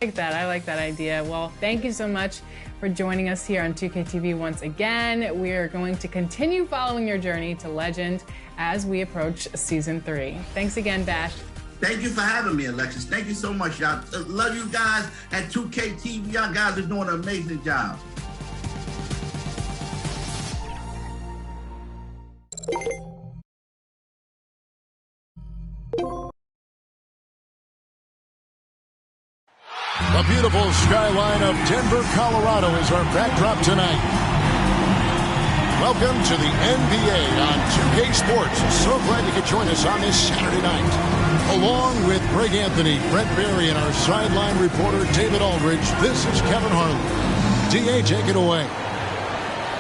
I like that idea. Well, thank you so much for joining us here on 2KTV once again. We are going to continue following your journey to legend as we approach season 3. Thanks again, Bash. Thank you for having me, Alexis. Thank you so much, y'all. Love you guys at 2KTV. Y'all guys are doing an amazing job. The beautiful skyline of Denver, Colorado is our backdrop tonight. Welcome to the NBA on 2K Sports. So glad you could join us on this Saturday night. Along with Greg Anthony, Brent Berry, and our sideline reporter David Aldridge, this is Kevin Harlan. DA, take it away.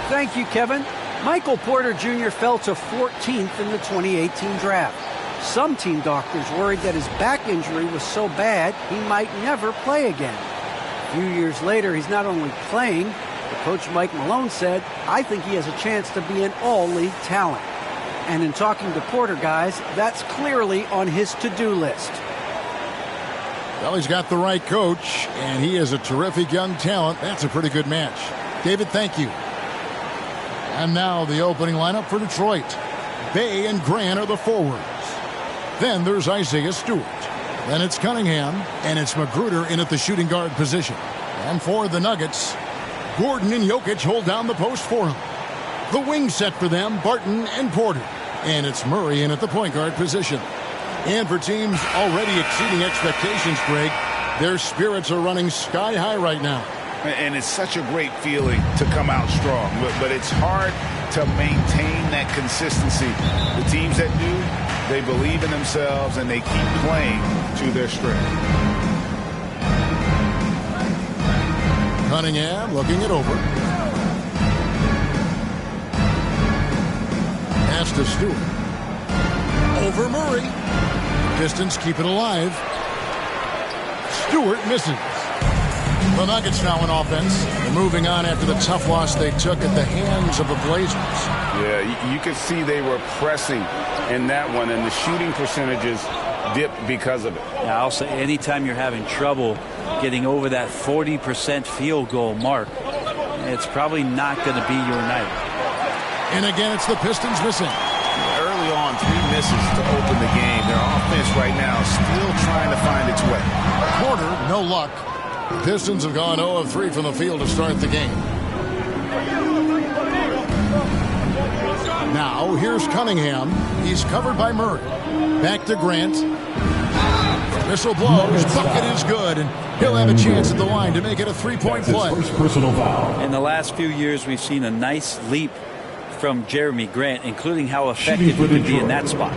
Thank you, Kevin. Michael Porter Jr. fell to 14th in the 2018 draft. Some team doctors worried that his back injury was so bad he might never play again. A few years later, he's not only playing, but Coach Mike Malone said, "I think he has a chance to be an all-league talent." And in talking to Porter, guys, that's clearly on his to-do list. Well, he's got the right coach, and he is a terrific young talent. That's a pretty good match. David, thank you. And now the opening lineup for Detroit. Bay and Grant are the forwards. Then there's Isaiah Stewart. Then it's Cunningham, and it's Magruder in at the shooting guard position. And for the Nuggets, Gordon and Jokic hold down the post for him. The wing set for them, Barton and Porter. And it's Murray in at the point guard position. And for teams already exceeding expectations, Greg, their spirits are running sky high right now. And it's such a great feeling to come out strong, but it's hard to maintain that consistency. The teams that do, they believe in themselves and they keep playing to their strength. Cunningham looking it over. Pass to Stewart. Over Murray. Pistons keep it alive. Stewart misses. The Nuggets now in offense. They're moving on after the tough loss they took at the hands of the Blazers. Yeah, you could see they were pressing in that one, and the shooting percentages dipped because of it. Yeah, I'll say anytime you're having trouble getting over that 40% field goal mark, it's probably not going to be your night. And again, it's the Pistons missing. Early on, 3 misses to open the game. Their offense right now still trying to find its way. Porter, no luck. The Pistons have gone 0 of 3 from the field to start the game. Now, here's Cunningham. He's covered by Murray. Back to Grant. Whistle blows. Bucket is good, and he'll have a chance at the line to make it a 3-point play. First personal foul. In the last few years, we've seen a nice leap from Jeremy Grant, including how effective he could be in that spot.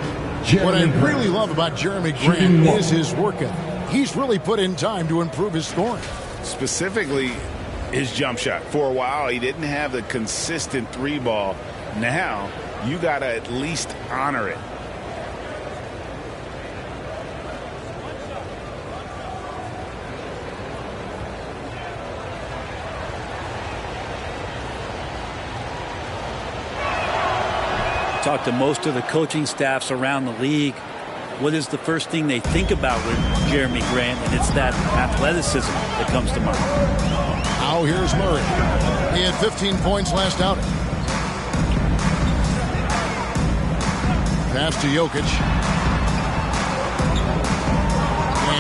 What I really love about Jeremy Grant is his work ethic. He's really put in time to improve his scoring. Specifically, his jump shot. For a while, he didn't have the consistent 3-ball. Now, you got to at least honor it. Talk to most of the coaching staffs around the league. What is the first thing they think about with Jeremy Grant? And it's that athleticism that comes to mind. Now here's Murray. He had 15 points last outing. Pass to Jokic.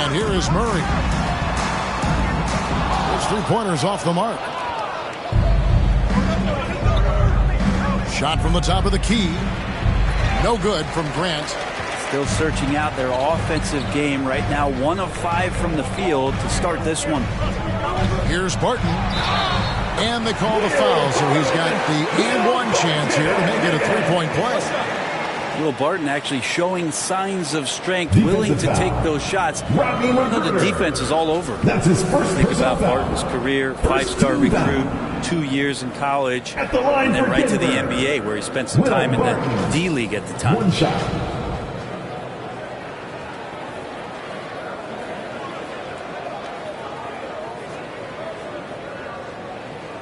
And here is Murray. His 3-pointers off the mark. Shot from the top of the key. No good from Grant. Still searching out their offensive game right now. 1 of 5 from the field to start this one. Here's Barton. And they call the foul, so he's got the and-one chance here to make it a 3-point play. Will Barton actually showing signs of strength, willing to take those shots. You know, the defense is all over. That's his first. Think about Barton's career, 5-star recruit, 2 years in college, and then right to the NBA, where he spent some time in the D-League at the time. One shot.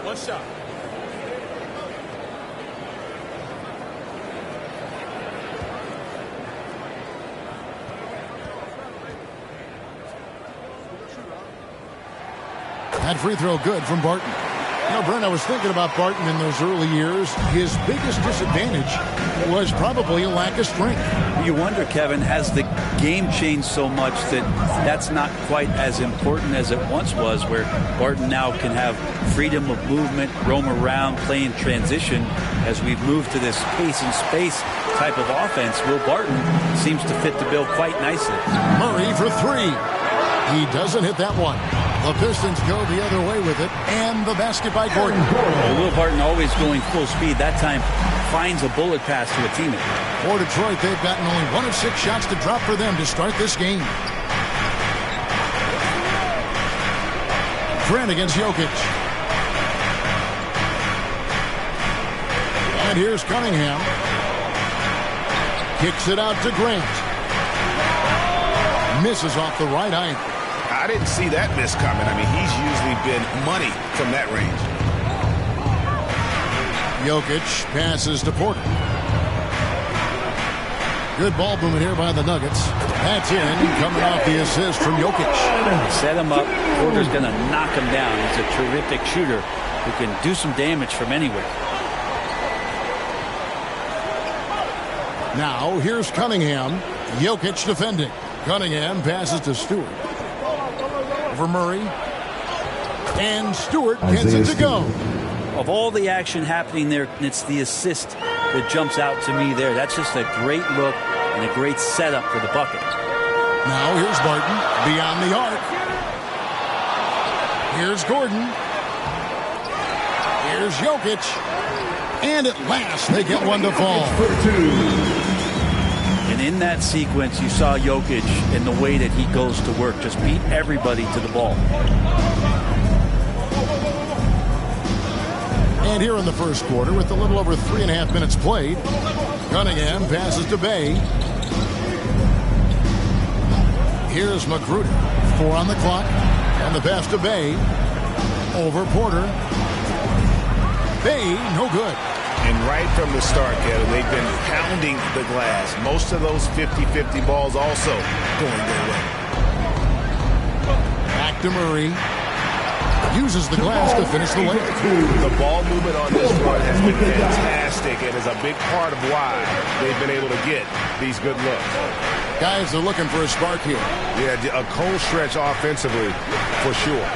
One shot. That free throw good from Barton. You know, Brent, I was thinking about Barton in those early years. His biggest disadvantage was probably a lack of strength. You wonder, Kevin, has the game changed so much that that's not quite as important as it once was, where Barton now can have freedom of movement, roam around, play in transition. As we've moved to this pace and space type of offense, Will Barton seems to fit the bill quite nicely. Murray for three. He doesn't hit that one. The Pistons go the other way with it, and the basket by Gordon. Will Barton, always going full speed, that time finds a bullet pass to a teammate. For Detroit, they've gotten only 1 of 6 shots to drop for them to start this game. Grant against Jokic. And here's Cunningham. Kicks it out to Grant. Misses off the right eye. I didn't see that miss coming. I mean, he's usually been money from that range. Jokic passes to Porter. Good ball movement here by the Nuggets. That's in, coming off the assist from Jokic. Set him up. Porter's going to knock him down. He's a terrific shooter who can do some damage from anywhere. Now, here's Cunningham. Jokic defending. Cunningham passes to Stewart. For Murray, and Stewart gets it to go. Of all the action happening there, it's the assist that jumps out to me there. That's just a great look and a great setup for the bucket. Now here's Barton beyond the arc. Here's Gordon. Here's Jokic. And at last they get one to fall. And in that sequence, you saw Jokic in the way that he goes to work. Just beat everybody to the ball. And here in the first quarter, with a little over 3.5 minutes played, Cunningham passes to Bay. Here's Magruder. 4 on the clock. And the pass to Bay. Over Porter. Bay, no good. And right from the start, Kevin, they've been pounding the glass. Most of those 50-50 balls also going their way. Back to Murray. Uses the glass to finish the layup. The ball movement on this run has been fantastic and is a big part of why they've been able to get these good looks. Guys are looking for a spark here. Yeah, a cold stretch offensively for sure.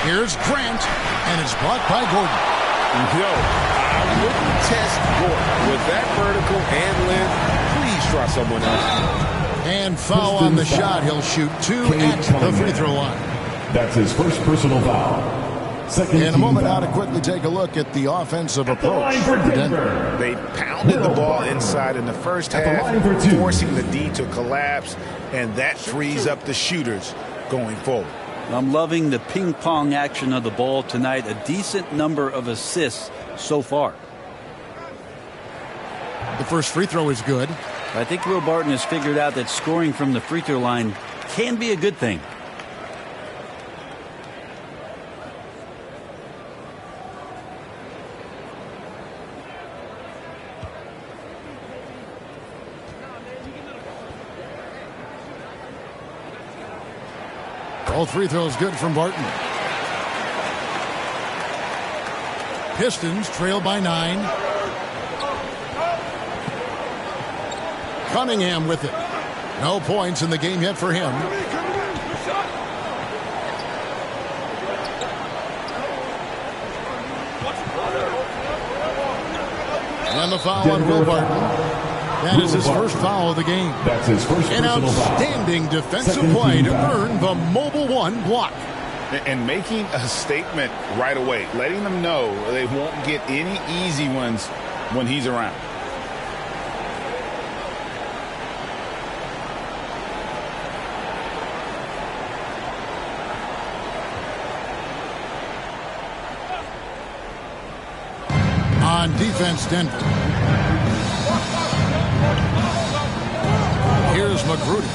Here's Grant, and it's blocked by Gordon. Yo, I wouldn't test Gordon with that vertical and length. Please try someone else. And foul on the shot. He'll shoot 2 at the free throw line. That's his first personal foul. Second in a moment foul. now to quickly take a look at the offensive approach for Denver. They pounded the ball inside in the first half, forcing the D to collapse, and that frees up the shooters going forward. I'm loving the ping pong action of the ball tonight. A decent number of assists so far. The first free throw is good. I think Will Barton has figured out that scoring from the free throw line can be a good thing. All free throws good from Barton. Pistons trail by 9. Cunningham with it. No points in the game yet for him. And the foul on Will Barton. That is his first foul of the game. That's his first An outstanding defensive play to earn the Mobile One block. And making a statement right away, letting them know they won't get any easy ones when he's around. On defense, Denver. Here's Magruder.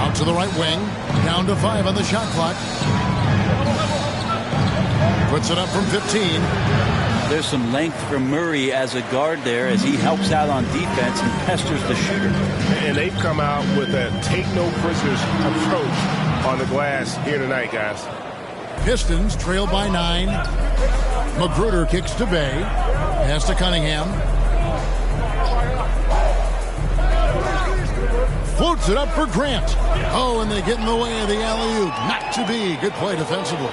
Out to the right wing. Down to 5 on the shot clock. Puts it up from 15. There's some length from Murray as a guard there as he helps out on defense and pesters the shooter. And they've come out with a take no prisoners approach on the glass here tonight, guys. Pistons trail by 9. Magruder kicks to Bay. Pass to Cunningham. Floats it up for Grant. Oh, and they get in the way of the alley-oop. Not to be. Good play defensively.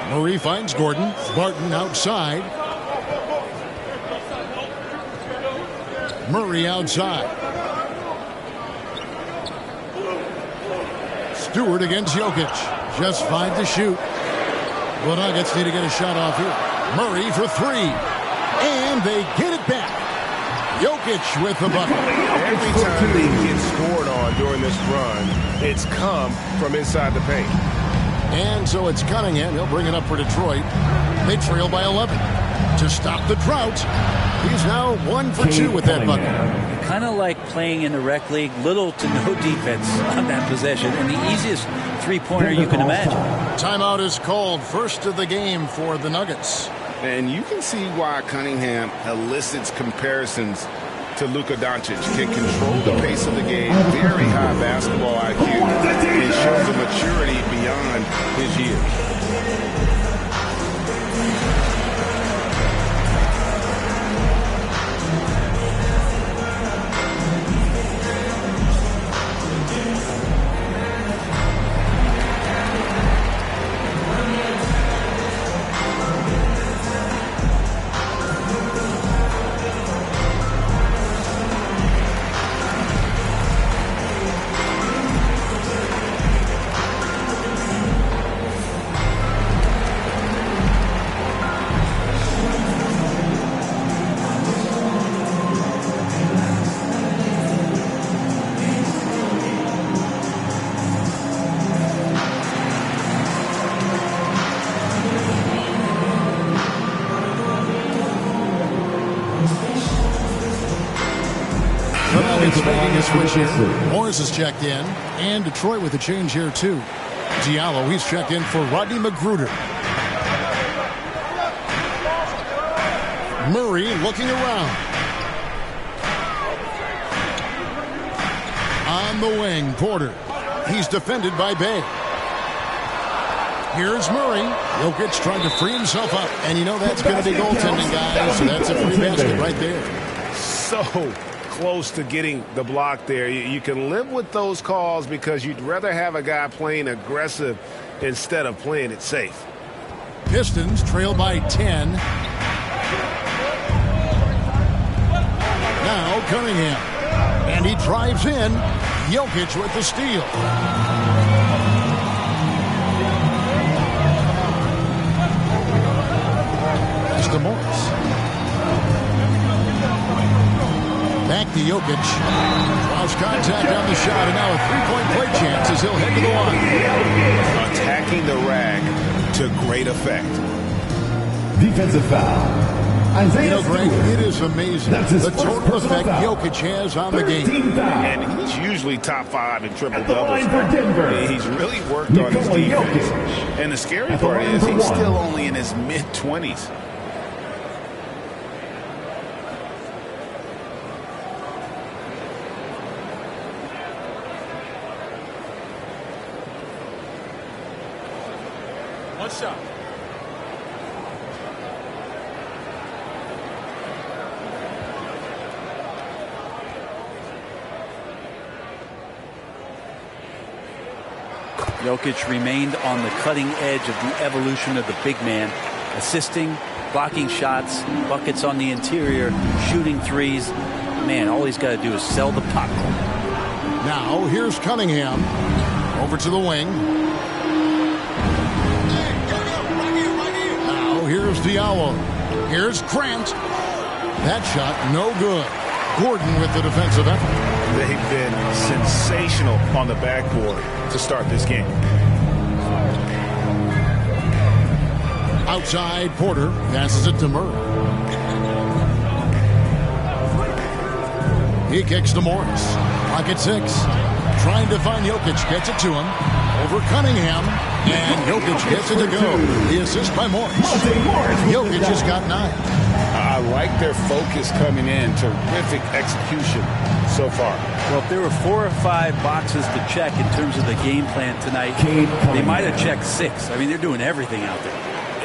Murray finds Gordon. Barton outside. Murray outside. Stewart against Jokic. Just 5 to shoot. The Nuggets need to get a shot off here. Murray for 3. And they get it back. Jokic with the bucket. Every time they get scored on during this run, it's come from inside the paint. And so it's Cunningham. He'll bring it up for Detroit. They trail by 11. To stop the drought, he's now 1 for 2 with that bucket. Kind of like playing in the rec league, little to no defense on that possession, and the easiest three-pointer you can imagine. Timeout is called, first of the game for the Nuggets. And you can see why Cunningham elicits comparisons to Luka Doncic. Can control the pace of the game, very high basketball IQ, and shows a maturity beyond his years. Morris is checked in, and Detroit with a change here too. Diallo, he's checked in for Rodney Magruder. Murray looking around. On the wing, Porter. He's defended by Bay. Here's Murray. Jokic trying to free himself up. And you know that's going to be goaltending, guys. So that's a free basket right there. So close to getting the block there. You can live with those calls because you'd rather have a guy playing aggressive instead of playing it safe. Pistons trail by 10. Now Cunningham. And he drives in. Jokic with the steal. That's to Morris. Back to Jokic. Draws contact on the shot, and now a three-point play chance as he'll head to the line. Attacking the rag to great effect. Defensive foul. You know, Greg, it is amazing the total effect Jokic has on the game. And he's usually top 5 in triple-doubles. He's really worked on his defense. And the scary part is he's still only in his mid-20s. One shot. Jokic remained on the cutting edge of the evolution of the big man, assisting, blocking shots, buckets on the interior, shooting threes. Man, all he's got to do is sell the popcorn. Now, here's Cunningham. Over to the wing. Now, here's Diallo. Here's Grant. That shot, no good. Gordon with the defensive effort. They've been sensational on the backboard to start this game. Outside, Porter passes it to Murray. He kicks to Morris. Clock at 6. Trying to find Jokic. Gets it to him. Over Cunningham. And Jokic gets it to go. The assist by Morris. Jokic has got 9. I like their focus coming in. Terrific execution so far. Well, if there were 4 or 5 boxes to check in terms of the game plan tonight, they might have checked 6. I mean, they're doing everything out there.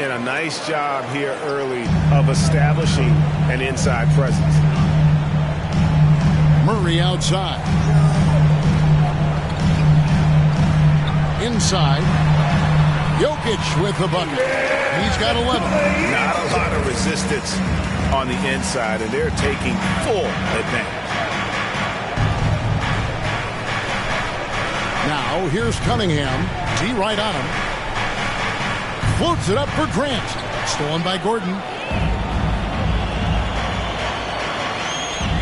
And a nice job here early of establishing an inside presence. Murray outside. Inside. Jokic with the bucket. He's got 11. Not a lot of resistance on the inside, and they're taking full advantage. Now, here's Cunningham. D right on him. Floats it up for Grant. Stolen by Gordon.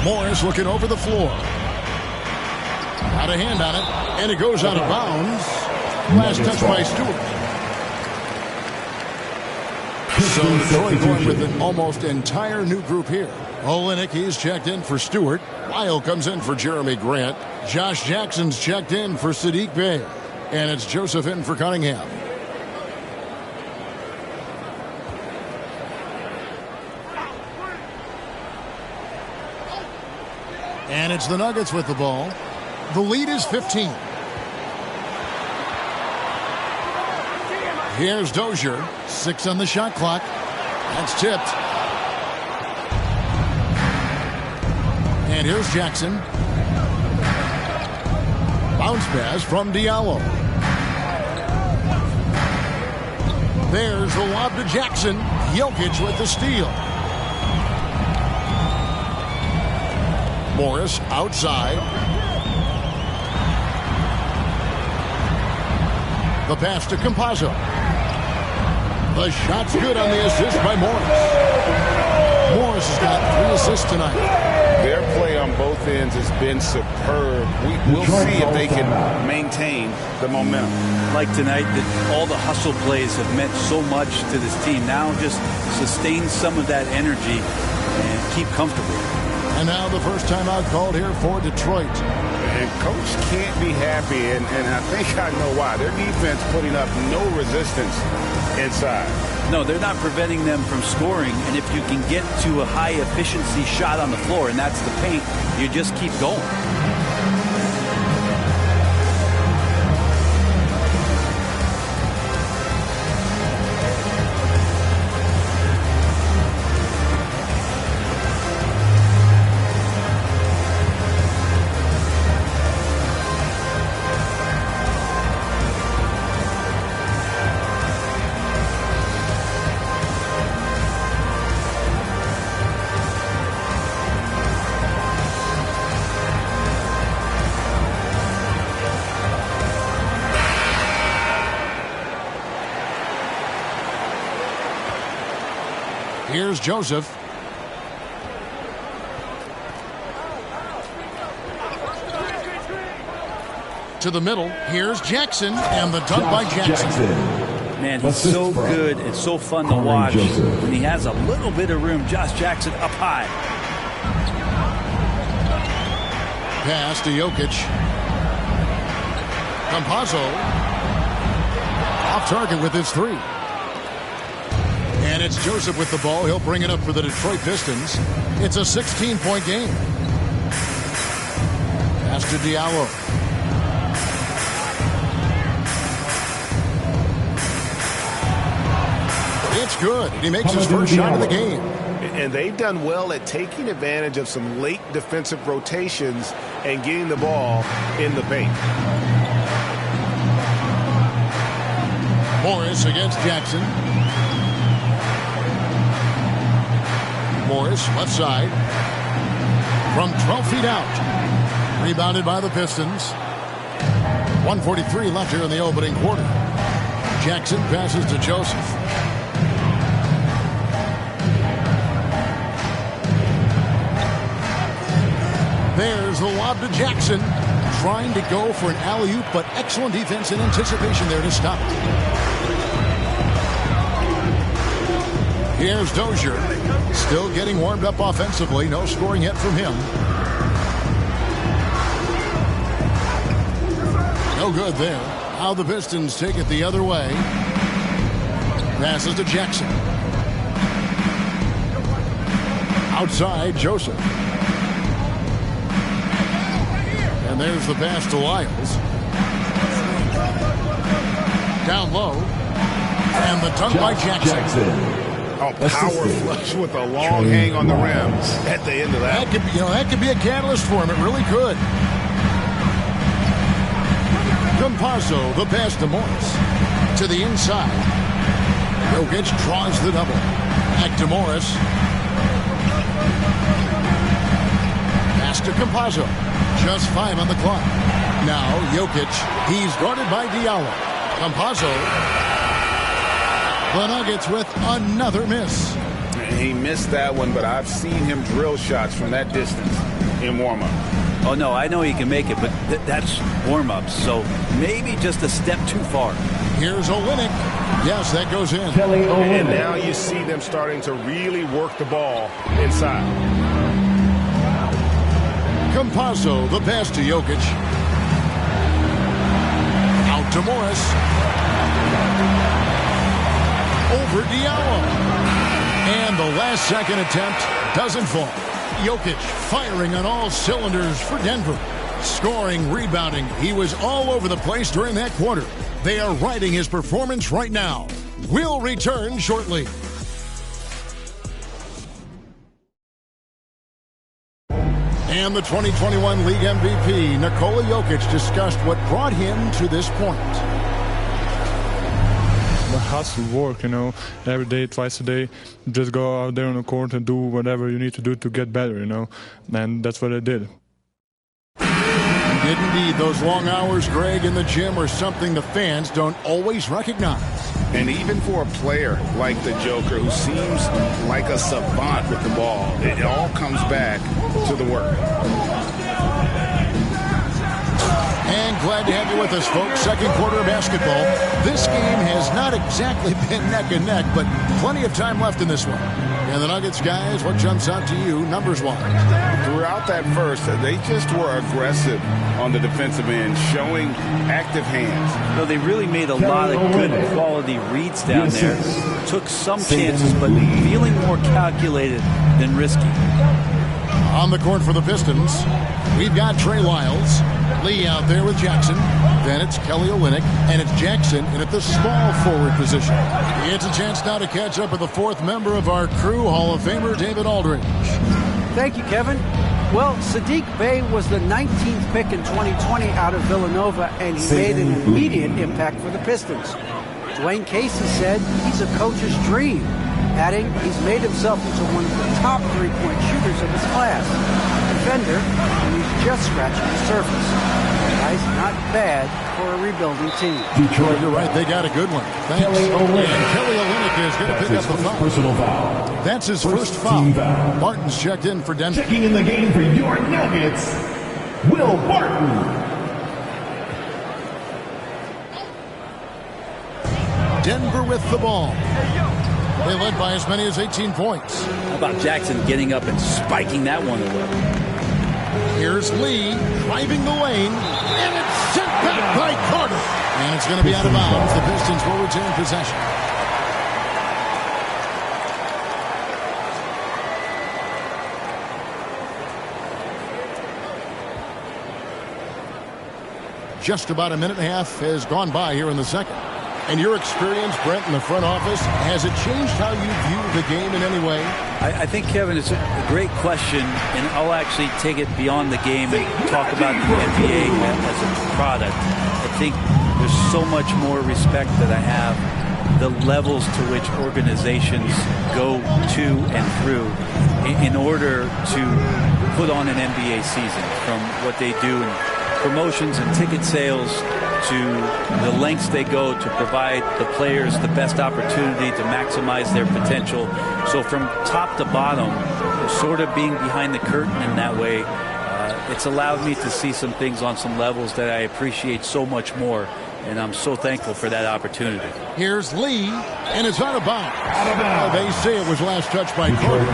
Morris looking over the floor. Got a hand on it, and it goes out of bounds. Last touch by Stewart. So Detroit going with an almost entire new group here. Olenek, he's checked in for Stewart. Lyle comes in for Jeremy Grant. Josh Jackson's checked in for Sadiq Bey. And it's Joseph in for Cunningham. And it's the Nuggets with the ball. The lead is 15. Here's Dozier. 6 on the shot clock. That's tipped. And here's Jackson. Bounce pass from Diallo. There's the lob to Jackson. Jokic with the steal. Morris outside. The pass to Campazzo. The shot's good on the assist by Morris. Morris has got 3 assists tonight. Their play on both ends has been superb. We'll see if they can maintain the momentum. Like tonight, that all the hustle plays have meant so much to this team. Now just sustain some of that energy and keep comfortable. And now the first timeout called here for Detroit. And Coach can't be happy, and I think I know why. Their defense putting up no resistance inside. No, they're not preventing them from scoring, and if you can get to a high-efficiency shot on the floor, and that's the paint, you just keep going. Here's Joseph. To the middle. Here's Jackson, and the dunk by Jackson. Man, he's so good. It's so fun to watch. When he has a little bit of room, Josh Jackson up high. Pass to Jokic. Campazzo. Off target with his 3. And it's Joseph with the ball. He'll bring it up for the Detroit Pistons. It's a 16-point game. Pass to Diallo. It's good. He makes his first shot of the game. And they've done well at taking advantage of some late defensive rotations and getting the ball in the paint. Morris against Jackson. Morris, left side. From 12 feet out. Rebounded by the Pistons. 1:43 left here in the opening quarter. Jackson passes to Joseph. There's the lob to Jackson. Trying to go for an alley-oop, but excellent defense and anticipation there to stop it. Here's Dozier. Still getting warmed up offensively. No scoring yet from him. No good there. Now the Pistons take it the other way. Passes to Jackson. Outside, Joseph. And there's the pass to Lyles. Down low. And the dunk by Jackson. Oh, power flush with a long hang on the rim at the end of that. That could be a catalyst for him. It really could. Campazzo, the pass to Morris. To the inside. Jokic draws the double. Back to Morris. Pass to Campazzo. Just 5 on the clock. Now Jokic. He's guarded by Diallo. Campazzo. The Nuggets with another miss. He missed that one, but I've seen him drill shots from that distance in warm-up. Oh, no, I know he can make it, but that's warm-ups, so maybe just a step too far. Here's Olynyk. Yes, that goes in. And now you see them starting to really work the ball inside. Campazzo, the pass to Jokic. Out to Morris. Over Diallo. And the last second attempt doesn't fall. Jokic firing on all cylinders for Denver. Scoring, rebounding. He was all over the place during that quarter. They are riding his performance right now. We'll return shortly. And the 2021 League MVP, Nikola Jokic, discussed what brought him to this point. The hustle work, every day, twice a day. Just go out there on the court and do whatever you need to do to get better, and that's what I did. Didn't need those long hours, Greg, in the gym are something the fans don't always recognize. And even for a player like the Joker, who seems like a savant with the ball, it all comes back to the work. And glad to have you with us, folks. Second quarter of basketball. This game has not exactly been neck and neck, but plenty of time left in this one. And the Nuggets, guys, what jumps out to you numbers-wise? Throughout that first, they just were aggressive on the defensive end, showing active hands. No, they really made a lot of good quality reads down there. Took some chances, but feeling more calculated than risky. On the court for the Pistons, we've got Trey Lyles. Lee out there with Jackson. Then it's Kelly Olynyk, and it's Jackson in at the small forward position. It's a chance now to catch up with the fourth member of our crew, Hall of Famer David Aldridge. Thank you, Kevin. Well, Sadiq Bey was the 19th pick in 2020 out of Villanova, and he made an immediate impact for the Pistons. Dwayne Casey said he's a coach's dream, adding he's made himself into one of the top three-point shooters of his class. Defender, and he's just scratching the surface. Guys, not bad for a rebuilding team. Detroit, you're right. They got a good one. Thanks. Kelly Olynyk is going to pick up the foul. Personal foul. That's his first foul. Martin's checked in for Denver. Checking in the game for your Nuggets, Will Barton. Denver with the ball. They led by as many as 18 points. How about Jackson getting up and spiking that one away? Here's Lee driving the lane, and it's sent back by Carter. And it's going to be out of bounds. The Pistons will retain possession. Just about a minute and a half has gone by here in the second. And your experience, Brent, in the front office, has it changed how you view the game in any way? I think, Kevin, it's a great question, and I'll actually take it beyond the game and talk about the NBA as a product. I think there's so much more respect that I have, the levels to which organizations go to and through in order to put on an NBA season, from what they do in promotions and ticket sales to the lengths they go to provide the players the best opportunity to maximize their potential. So from top to bottom, sort of being behind the curtain in that way, it's allowed me to see some things on some levels that I appreciate so much more, and I'm so thankful for that opportunity. Here's Lee, and it's out of bounds. They say it was last touched by Carter.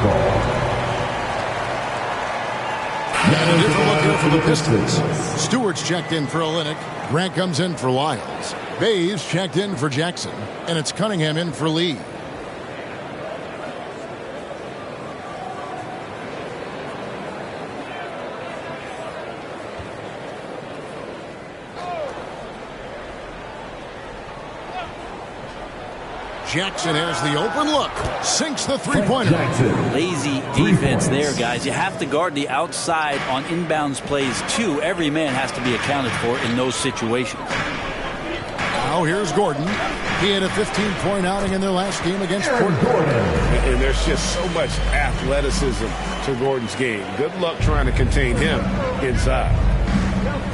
And a different look here for the Pistons. Stewart's checked in for Olynyk. Grant comes in for Lyles. Bayes checked in for Jackson. And it's Cunningham in for Lee. Jackson has the open look. Sinks the three-pointer. Lazy defense there, guys. You have to guard the outside on inbounds plays, too. Every man has to be accounted for in those situations. Now here's Gordon. He had a 15-point outing in their last game against Portland. And there's just so much athleticism to Gordon's game. Good luck trying to contain him inside.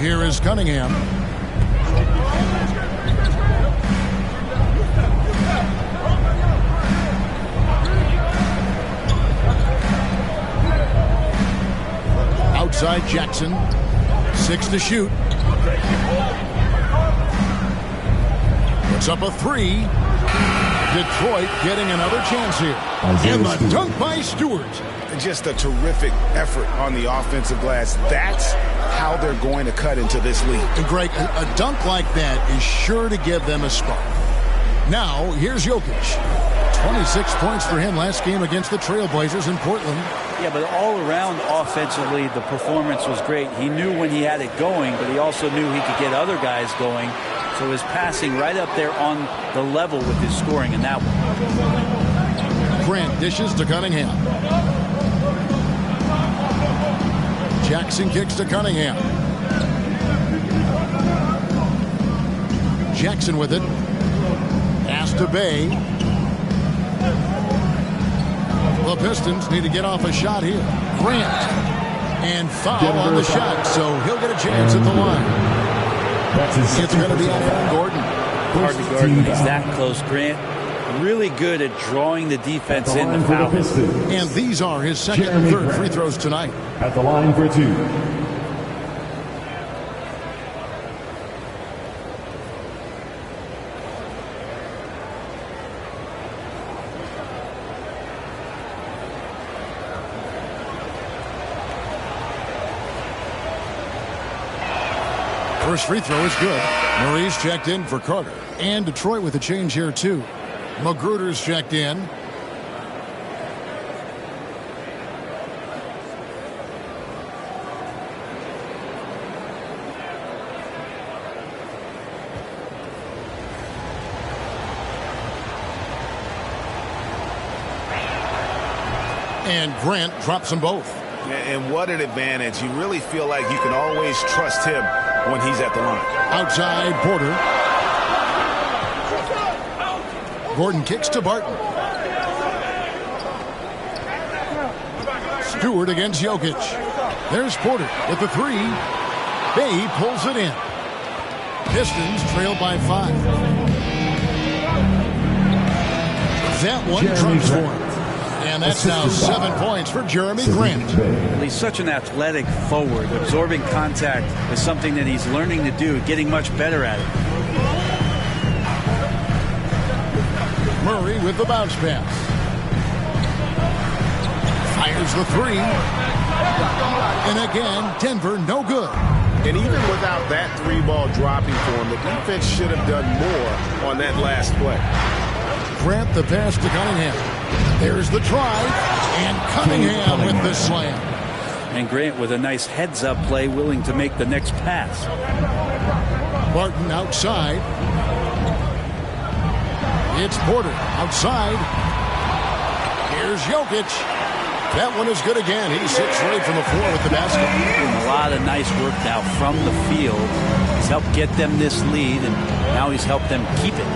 Here is Cunningham. Outside Jackson. 6 to shoot. Puts up a 3. Detroit getting another chance here. And the dunk by Stewart. Just a terrific effort on the offensive glass. That's how they're going to cut into this league. And Greg, a dunk like that is sure to give them a spark. Now, here's Jokic. 26 points for him last game against the Trailblazers in Portland. Yeah, but all around offensively, the performance was great. He knew when he had it going, but he also knew he could get other guys going. So his passing right up there on the level with his scoring in that one. Grant dishes to Cunningham. Jackson kicks to Cunningham. Jackson with it. Pass to Bay. The Pistons need to get off a shot here. Grant. And foul on the shot, so he'll get a chance at the line. It's going to be on Aaron Gordon. Hard to guard when he's that close. Grant really good at drawing the defense in the foul. And these are his second and third free throws tonight. At the line for 2. First free throw is good. Murray's checked in for Carter. And Detroit with a change here, too. Magruder's checked in. And Grant drops them both. And what an advantage. You really feel like you can always trust him when he's at the line. Outside Porter. Gordon kicks to Barton. Stewart against Jokic. There's Porter with the 3. Bay pulls it in. Pistons trail by 5. That one trumps for him. And that's now 7 points for Jeremy Grant. He's such an athletic forward. Absorbing contact is something that he's learning to do, getting much better at it. Murray with the bounce pass. Fires the 3. And again, Denver no good. And even without that 3-ball dropping for him, the defense should have done more on that last play. Grant the pass to Cunningham. There's the try, and Cunningham with the slam. And Grant with a nice heads-up play, willing to make the next pass. Barton outside. It's Porter outside. Here's Jokic. That one is good again. He sits right from the floor with the basket. And a lot of nice work now from the field. He's helped get them this lead, and now he's helped them keep it.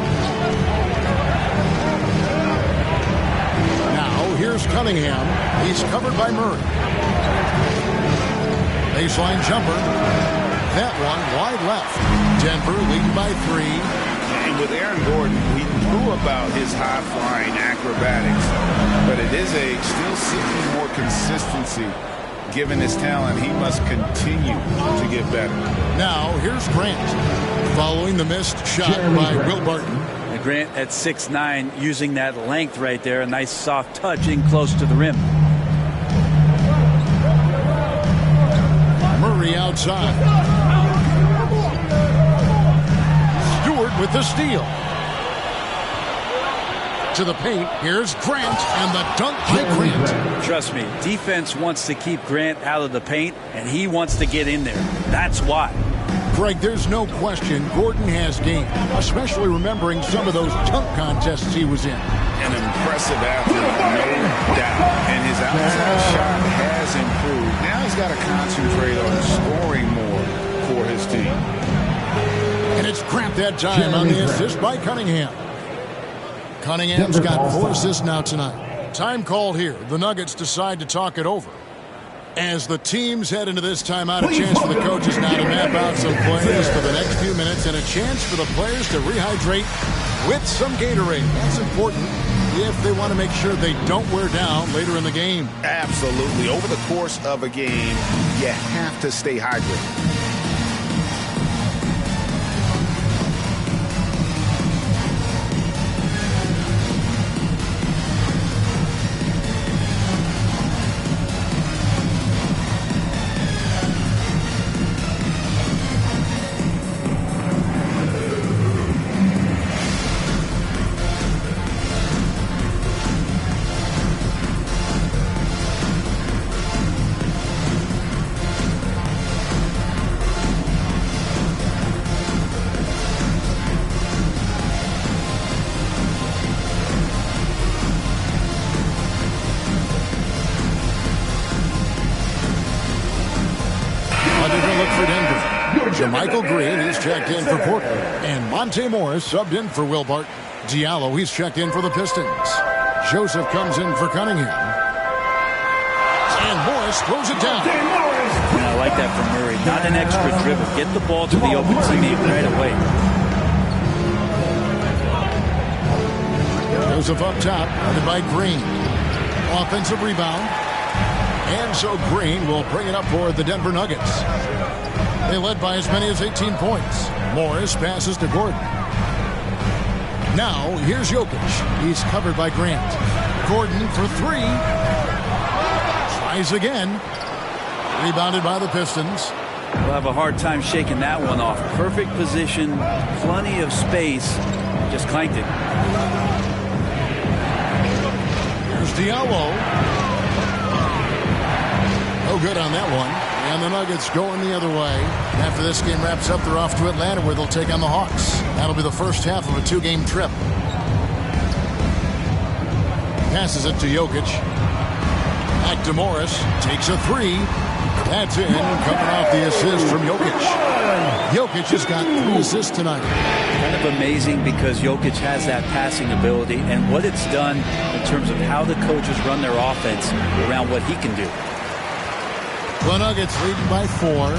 Here's Cunningham. He's covered by Murray. Baseline jumper. That one wide left. Denver leading by 3. And with Aaron Gordon, we knew about his high-flying acrobatics, but it is still seeking more consistency. Given his talent, he must continue to get better. Now, here's Grant. Following the missed shot by Will Barton. Grant at 6'9", using that length right there. A nice soft touch in close to the rim. Murray outside. Stewart with the steal. To the paint. Here's Grant and the dunk by Grant. Trust me, defense wants to keep Grant out of the paint, and he wants to get in there. That's why. Greg, there's no question Gordon has game, especially remembering some of those dunk contests he was in. An impressive athlete, no doubt. And his outside shot has improved. Now he's got to concentrate on scoring more for his team. And it's Grant that time on the assist by Cunningham. Cunningham's got 4 assists now tonight. Time called here. The Nuggets decide to talk it over. As the teams head into this timeout, a chance for the coaches now to map out some plays for the next few minutes and a chance for the players to rehydrate with some Gatorade. That's important if they want to make sure they don't wear down later in the game. Absolutely. Over the course of a game, you have to stay hydrated. Michael Green, he's checked in for Portland. And Monte Morris subbed in for Will Barton. Diallo, he's checked in for the Pistons. Joseph comes in for Cunningham. And Morris throws it down. I like that from Murray. Not an extra dribble. Get the ball to the open teammate right away. Joseph up top, guarded by Green. Offensive rebound. And so Green will bring it up for the Denver Nuggets. They led by as many as 18 points. Morris passes to Gordon. Now, here's Jokic. He's covered by Grant. Gordon for 3. Tries again. Rebounded by the Pistons. We'll have a hard time shaking that one off. Perfect position, plenty of space. Just clanked it. Here's Diallo. No good on that one. And the Nuggets going the other way. After this game wraps up, they're off to Atlanta where they'll take on the Hawks. That'll be the first half of a 2-game trip. Passes it to Jokic. Back to Morris. Takes a 3. That's in. Coming off the assist from Jokic. Jokic has got 3 assists tonight. Kind of amazing because Jokic has that passing ability and what it's done in terms of how the coaches run their offense around what he can do. The Nuggets leading by 4.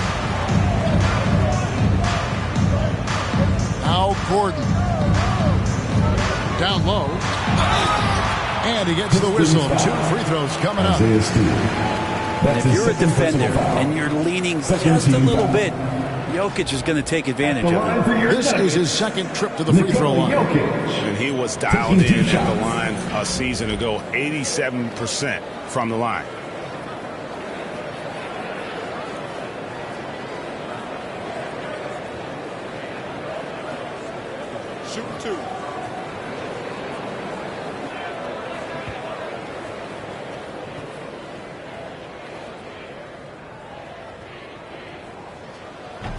Now Gordon. Down low. And he gets the whistle. 2 free throws coming up. And if you're a defender and you're leaning just a little bit, Jokic is going to take advantage of it. This is his second trip to the free throw line. And he was dialed in at the line a season ago. 87% from the line.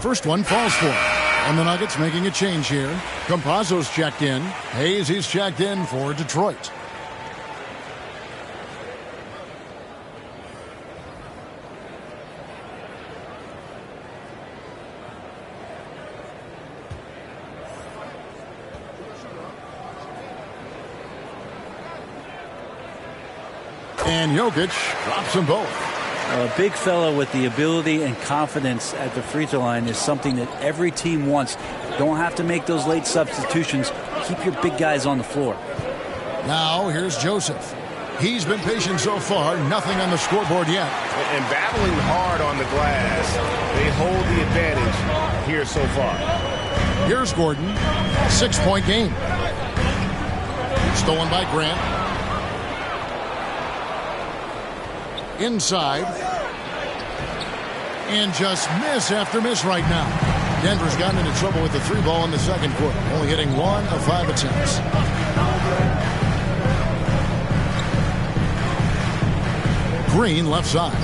First one falls for him. And the Nuggets making a change here. Campazzo's checked in. Hayes, he's checked in for Detroit. And Jokic drops them both. A big fella with the ability and confidence at the free throw line is something that every team wants. Don't have to make those late substitutions. Keep your big guys on the floor. Now here's Joseph. He's been patient so far. Nothing on the scoreboard yet. And battling hard on the glass. They hold the advantage here so far. Here's Gordon. 6-point game. Stolen by Grant. Inside. And just miss after miss right now. Denver's gotten into trouble with the 3 ball in the second quarter. Only hitting 1 of 5 attempts. Green left side.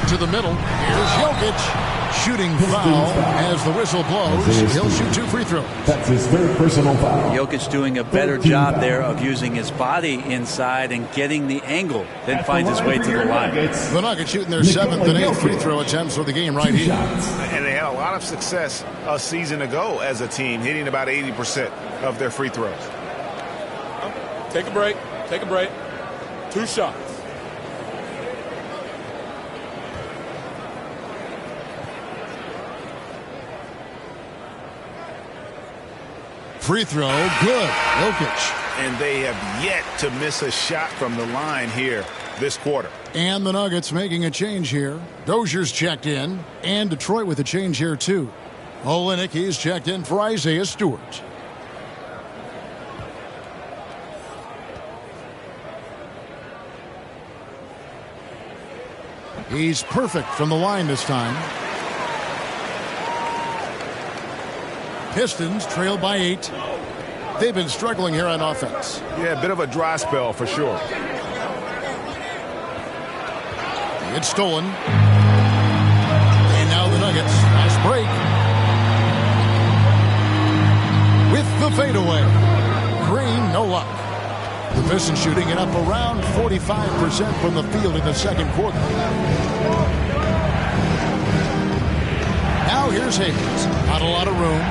To the middle. Here's Jokic. Shooting foul as the whistle blows. He'll shoot 2 free throws. That's his third personal foul. Jokic doing a better job there of using his body inside and getting the angle, then finds his way to the line. The Nuggets shooting their 7th and 8th free throw attempts for the game right here. And they had a lot of success a season ago as a team, hitting about 80% of their free throws. Take a break. Take a break. 2 shots. Free throw, good. Jokic. And they have yet to miss a shot from the line here this quarter. And the Nuggets making a change here. Dozier's checked in. And Detroit with a change here, too. Olynyk, he's checked in for Isaiah Stewart. He's perfect from the line this time. Pistons trail by 8. They've been struggling here on offense. Yeah, a bit of a dry spell for sure. It's stolen. And now the Nuggets. Nice break. With the fadeaway. Green, no luck. The Pistons shooting it up around 45% from the field in the second quarter. Now here's Hayes. Not a lot of room.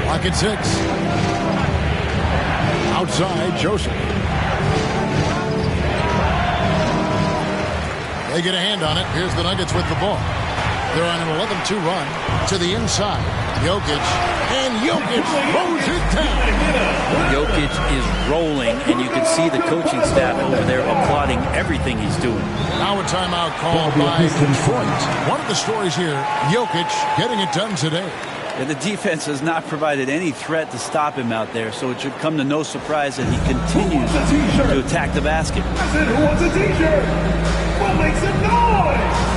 Clock at 6. Outside, Joseph. They get a hand on it. Here's the Nuggets with the ball. They're on an 11-2 run to the inside. Jokic, and Jokic throws it down. Jokic is rolling, and you can see the coaching staff over there applauding everything he's doing. Now a timeout called by Detroit. One of the stories here, Jokic getting it done today. And the defense has not provided any threat to stop him out there, so it should come to no surprise that he continues to attack the basket. I said, who wants a t-shirt? What makes some noise?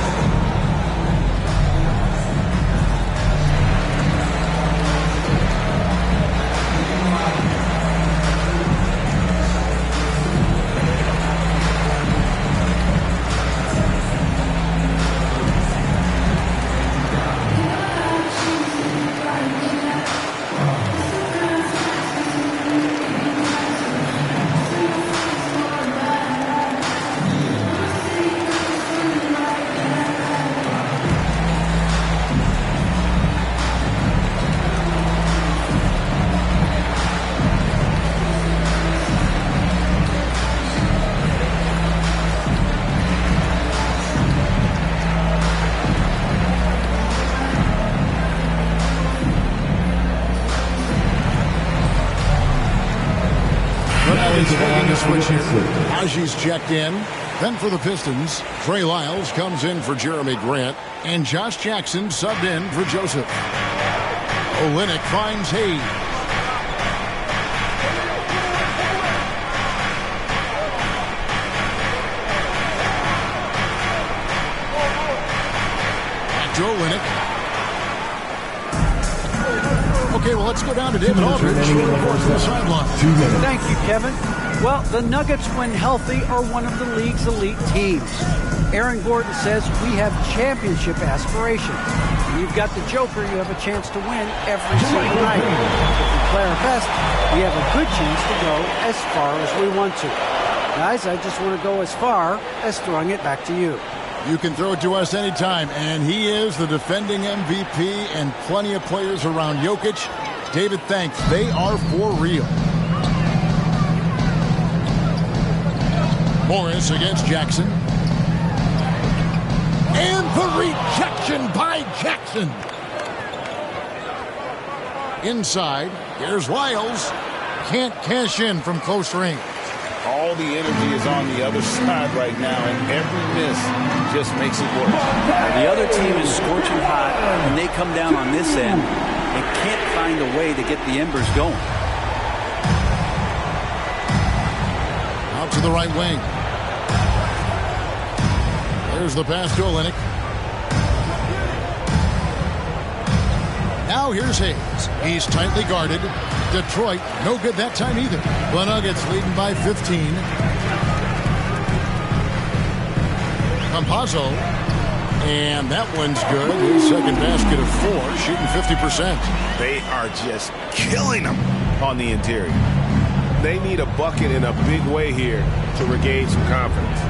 Aji's checked in. Then for the Pistons, Trey Lyles comes in for Jeremy Grant. And Josh Jackson subbed in for Joseph. Olynyk finds Hayes. Back to Olynyk. Okay, well, let's go down to David Aldridge. Reports from the sideline. Thank you, Kevin. Well, the Nuggets, when healthy, are one of the league's elite teams. Aaron Gordon says we have championship aspirations. When you've got the Joker, you have a chance to win every single night. If we play our best, we have a good chance to go as far as we want to. Guys, I just want to go as far as throwing it back to you. You can throw it to us anytime, and he is the defending MVP and plenty of players around Jokic. David, thanks. They are for real. Morris against Jackson. And the rejection by Jackson. Inside, here's Lyles. Can't cash in from close range. All the energy is on the other side right now, and every miss just makes it worse. The other team is scorching hot, and they come down on this end and can't find a way to get the embers going. Out to the right wing. There's the pass to Olynyk. Now here's Hayes. He's tightly guarded. Detroit, no good that time either. The Nuggets leading by 15. Campazzo. And that one's good. His second basket of 4, shooting 50%. They are just killing them on the interior. They need a bucket in a big way here to regain some confidence.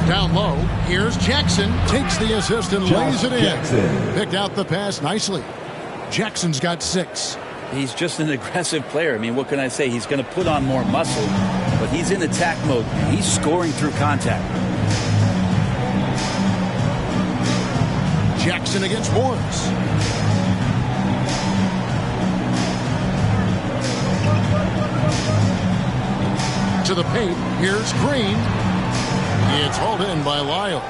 Down low, here's Jackson. Takes the assist and lays it in. Picked out the pass nicely. Jackson's got 6. He's just an aggressive player. I mean, what can I say? He's going to put on more muscle, but he's in attack mode. He's scoring through contact. Jackson against Morris. To the paint, here's Green. It's hauled in by Lyles.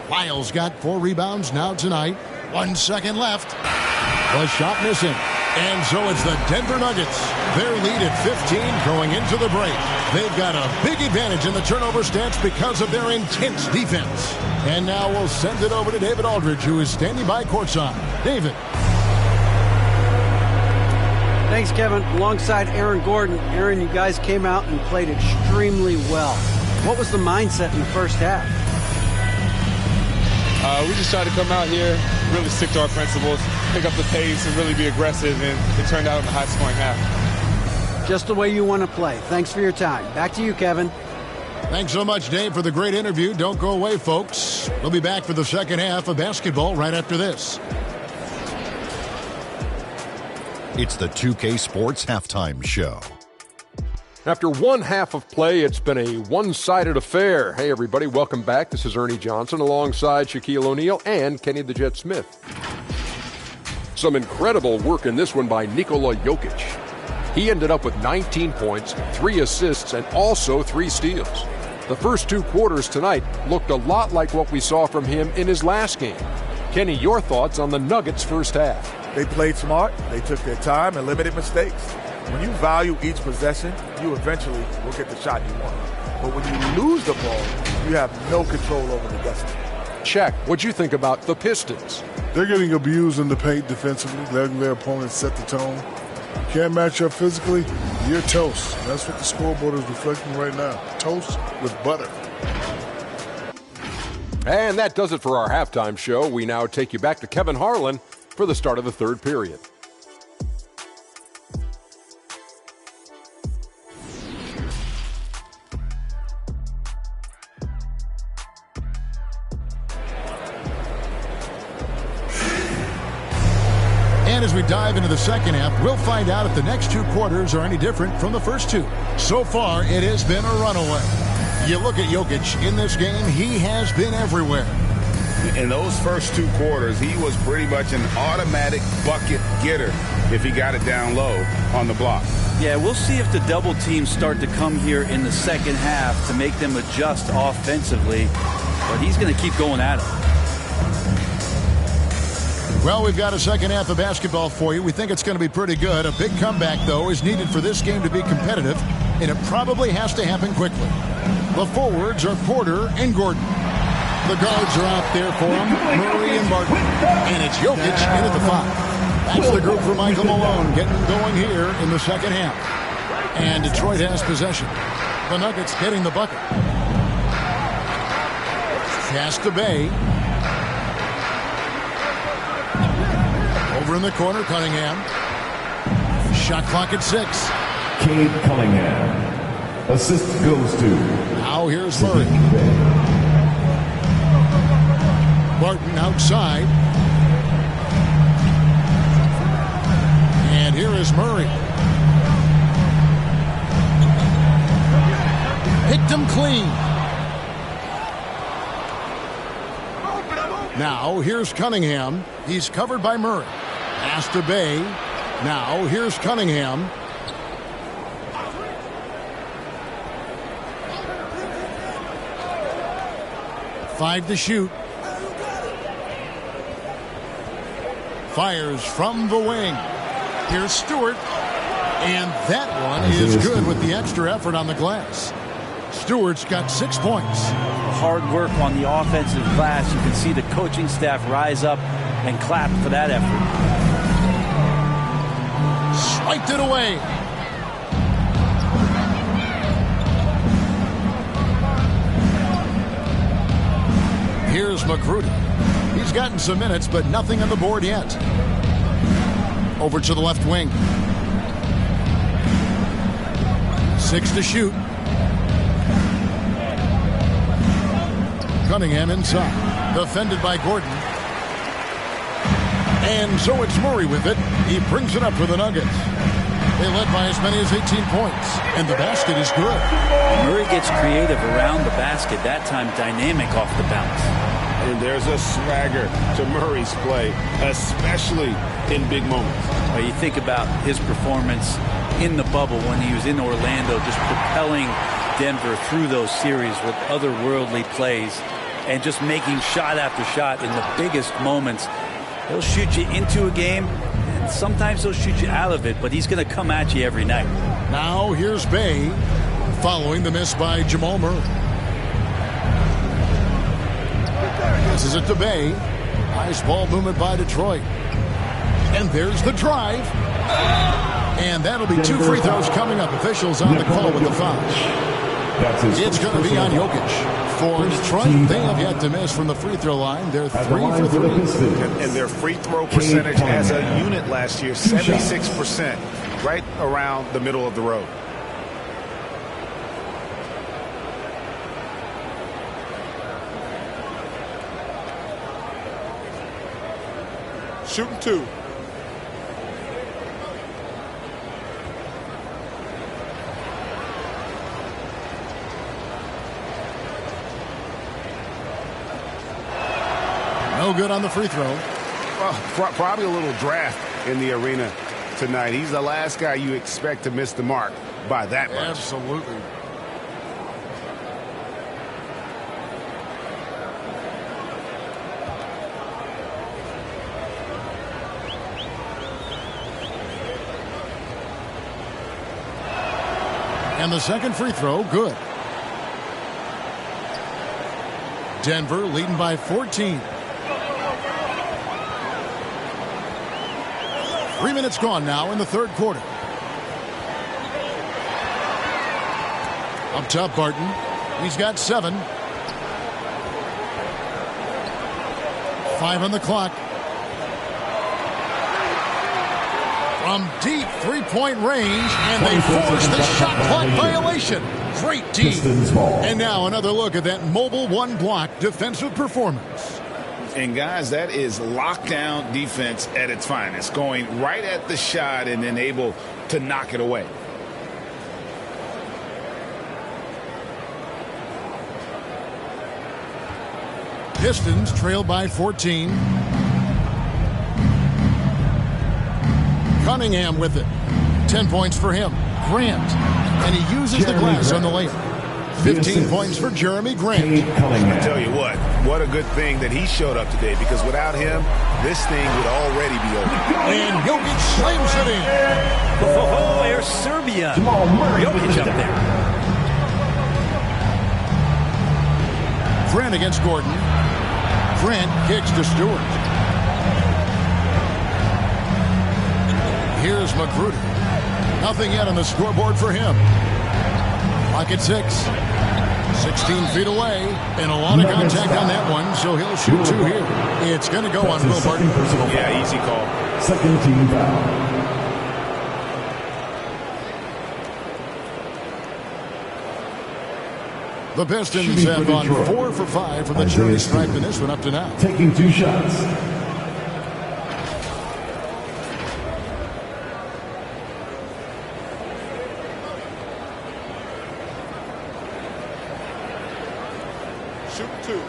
Lyles got 4 rebounds now tonight. 1 second left. The shot missing. And so it's the Denver Nuggets. Their lead at 15 going into the break. They've got a big advantage in the turnover stats because of their intense defense. And now we'll send it over to David Aldridge, who is standing by courtside. David. Thanks, Kevin. Alongside Aaron Gordon. Aaron, you guys came out and played extremely well. What was the mindset in the first half? We just tried to come out here, really stick to our principles, pick up the pace, and really be aggressive, and it turned out in a high-scoring half. Just the way you want to play. Thanks for your time. Back to you, Kevin. Thanks so much, Dave, for the great interview. Don't go away, folks. We'll be back for the second half of basketball right after this. It's the 2K Sports Halftime Show. After one half of play, it's been a one-sided affair. Hey, everybody, welcome back. This is Ernie Johnson alongside Shaquille O'Neal and Kenny the Jet Smith. Some incredible work in this one by Nikola Jokic. He ended up with 19 points, 3 assists, and also 3 steals. The first 2 quarters tonight looked a lot like what we saw from him in his last game. Kenny, your thoughts on the Nuggets' first half? They played smart, they took their time, and limited mistakes. When you value each possession, you eventually will get the shot you want. But when you lose the ball, you have no control over the destiny. Shaq, what'd you think about the Pistons? They're getting abused in the paint defensively, letting their opponents set the tone. You can't match up physically, you're toast. That's what the scoreboard is reflecting right now. Toast with butter. And that does it for our halftime show. We now take you back to Kevin Harlan for the start of the third period. And as we dive into the second half, we'll find out if the next 2 quarters are any different from the first 2. So far, it has been a runaway. You look at Jokic in this game, he has been everywhere. In those first 2 quarters, he was pretty much an automatic bucket getter if he got it down low on the block. Yeah, we'll see if the double teams start to come here in the second half to make them adjust offensively. But he's going to keep going at it. Well, we've got a second half of basketball for you. We think it's going to be pretty good. A big comeback, though, is needed for this game to be competitive, and it probably has to happen quickly. The forwards are Porter and Gordon. The guards are out there for them, Murray and Martin. And it's Jokic in at the 5. That's the group for Michael Malone getting going here in the second half. And Detroit has possession. The Nuggets getting the bucket. Pass to Bay. Over in the corner, Cunningham. Shot clock at 6. Cade Cunningham. Assist goes to. Now here's Murray. Martin outside. And here is Murray. Picked him clean. Now here's Cunningham. He's covered by Murray. Pass to Bay. Now here's Cunningham. Five to shoot. Fires from the wing. Here's Stewart. And that one is good with the extra effort on the glass. Stewart's got 6 points. Hard work on the offensive glass. You can see the coaching staff rise up and clap for that effort. Swiped it away. Here's Magruder. He's gotten some minutes, but nothing on the board yet. Over to the left wing. 6 to shoot. Cunningham inside. Defended by Gordon. And so it's Murray with it. He brings it up for the Nuggets. They led by as many as 18 points. And the basket is good. Murray gets creative around the basket. That time dynamic off the bounce. And there's a swagger to Murray's play, especially in big moments. Well, you think about his performance in the bubble when he was in Orlando, just propelling Denver through those series with otherworldly plays and just making shot after shot in the biggest moments. He'll shoot you into a game, and sometimes he'll shoot you out of it, but he's going to come at you every night. Now here's Bay, following the miss by Jamal Murray. Passes it to Bay. Nice ball movement by Detroit. And there's the drive. And that'll be 2 free throws coming up. Officials on the call with the foul. It's going to be on Jokic. For Detroit, they have yet to miss from the free throw line. They're 3 for 3. And their free throw percentage as a unit last year, 76%, right around the middle of the road. Shooting 2. No good on the free throw. Well, probably a little draft in the arena tonight. He's the last guy you expect to miss the mark by that much. Absolutely. And the second free throw, good. Denver leading by 14. 3 minutes gone now in the third quarter. Up top, Barton. He's got 7. 5 on the clock. From deep three-point range, and they force the shot clock violation. Great D. And now another look at that mobile one-block defensive performance. And, guys, that is lockdown defense at its finest, going right at the shot and then able to knock it away. Pistons trail by 14. Cunningham with it. 10 points for him. Grant. And he uses the glass on the layup. 15 points for Jeremy Grant. I tell you what a good thing that he showed up today, because without him, this thing would already be over. And Jokic slams it in. Oh, there's Serbia. Jokic up there. Grant against Gordon. Grant kicks to Stewart. Here's Magruder. Nothing yet on the scoreboard for him. Clock at 6. 16 feet away, and a lot of contact on that one, so he'll shoot 2 here. It's going to go on Will Barton. Yeah, easy call. Second team foul. The Pistons have gone 4 for 5 from the charity stripe in this one up to now. Taking 2 shots. Shoot 2.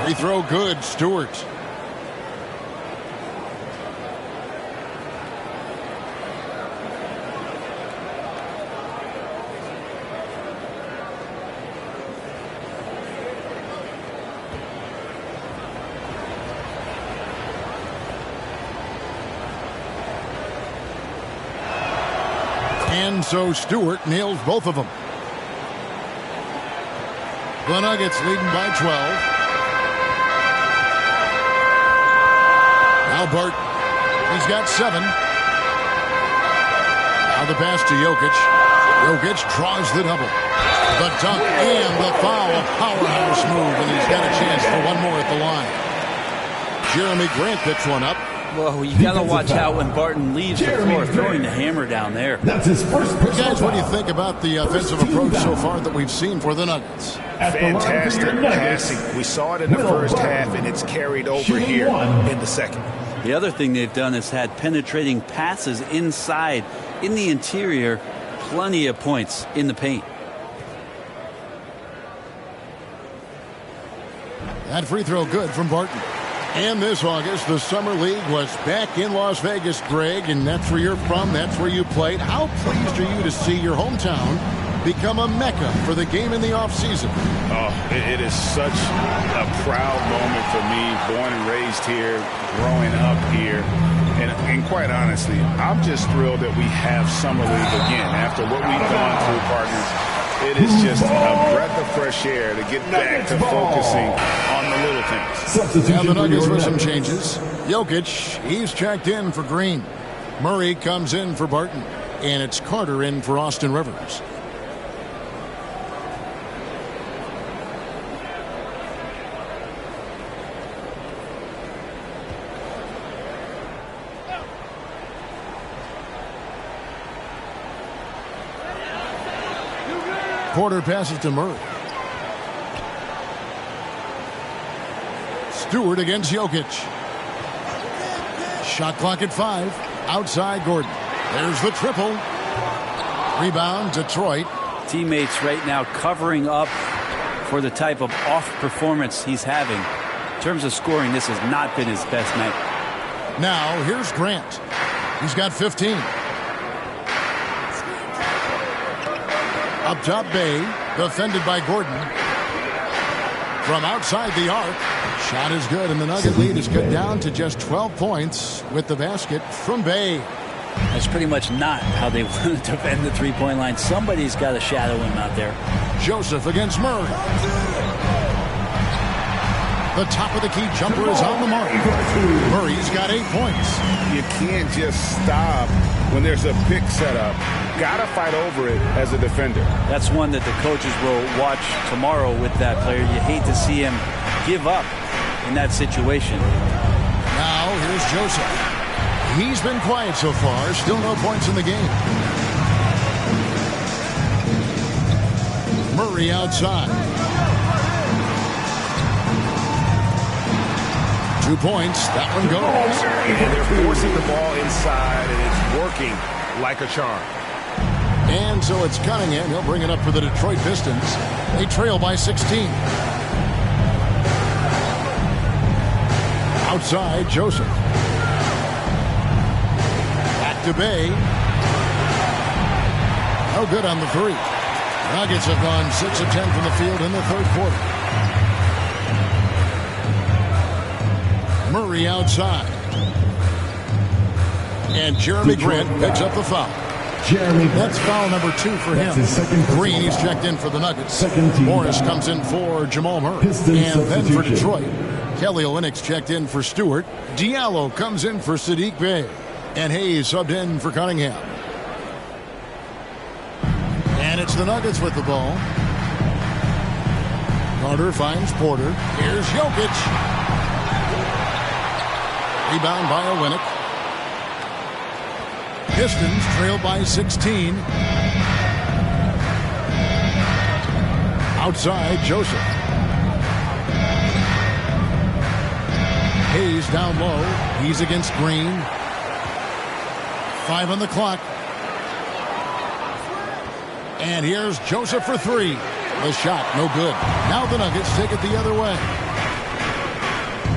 Free throw good, Stewart. And so Stewart nails both of them. The Nuggets leading by 12. Now Bart, He's got 7. Now the pass to Jokic. Jokic draws the double. The dunk and the foul. A powerhouse move, and he's got a chance for one more at the line. Jeremy Grant picks one up. Well, you got to watch out when Barton leaves the floor, throwing the hammer down there. That's his first personal Guys, what do you think about the offensive approach so far that we've seen for the Nuggets? Fantastic passing. We saw it in the first half, and it's carried over here in the second. The other thing they've done is had penetrating passes inside, in the interior, plenty of points in the paint. That free throw good from Barton. And this August, the Summer League was back in Las Vegas, Greg, and that's where you're from, that's where you played. How pleased are you to see your hometown become a mecca for the game in the offseason? Oh, it is such a proud moment for me, born and raised here, growing up here. And quite honestly, I'm just thrilled that we have Summer League again. After what we've gone through, partners, it is just a breath of fresh air to get back to focusing on the little things. Now the Nuggets with some changes. Jokic, he's checked in for Green. Murray comes in for Barton. And it's Carter in for Austin Rivers. Porter passes to Murray. Stewart against Jokic. Shot clock at 5. Outside Gordon. There's the triple. Rebound Detroit. Teammates right now covering up for the type of off performance he's having. In terms of scoring, this has not been his best night. Now here's Grant. He's got 15. Up top, Bay, defended by Gordon. From outside the arc, shot is good, and the Nugget lead is cut down to just 12 points with the basket from Bay. That's pretty much not how they want to defend the three-point line. Somebody's got to shadow him out there. Joseph against Murray. The top of the key jumper is on the mark. Murray's got 8 points. You can't just stop when there's a pick set up. Got to fight over it as a defender. That's one that the coaches will watch tomorrow with that player. You hate to see him give up in that situation. Now here's Joseph. He's been quiet so far. Still no points in the game. Murray outside. 2 points. That one goes. And they're forcing the ball inside, and it's working like a charm. And so it's Cunningham. He'll bring it up for the Detroit Pistons. They trail by 16. Outside, Joseph. Back to Bay. No good on the 3. Nuggets have gone 6 of 10 from the field in the third quarter. Murray outside. And Jeremy Grant picks up the foul. That's foul number 2 for him. Green, he's checked in for the Nuggets. Morris comes in for Jamal Murray. And then for Detroit, Kelly Olynyk's checked in for Stewart. Diallo comes in for Sadiq Bey. And Hayes subbed in for Cunningham. And it's the Nuggets with the ball. Carter finds Porter. Here's Jokic. Rebound by Olynyk. Pistons trail by 16. Outside, Joseph. Hayes down low. He's against Green. 5 on the clock. And here's Joseph for 3. The shot, no good. Now the Nuggets take it the other way.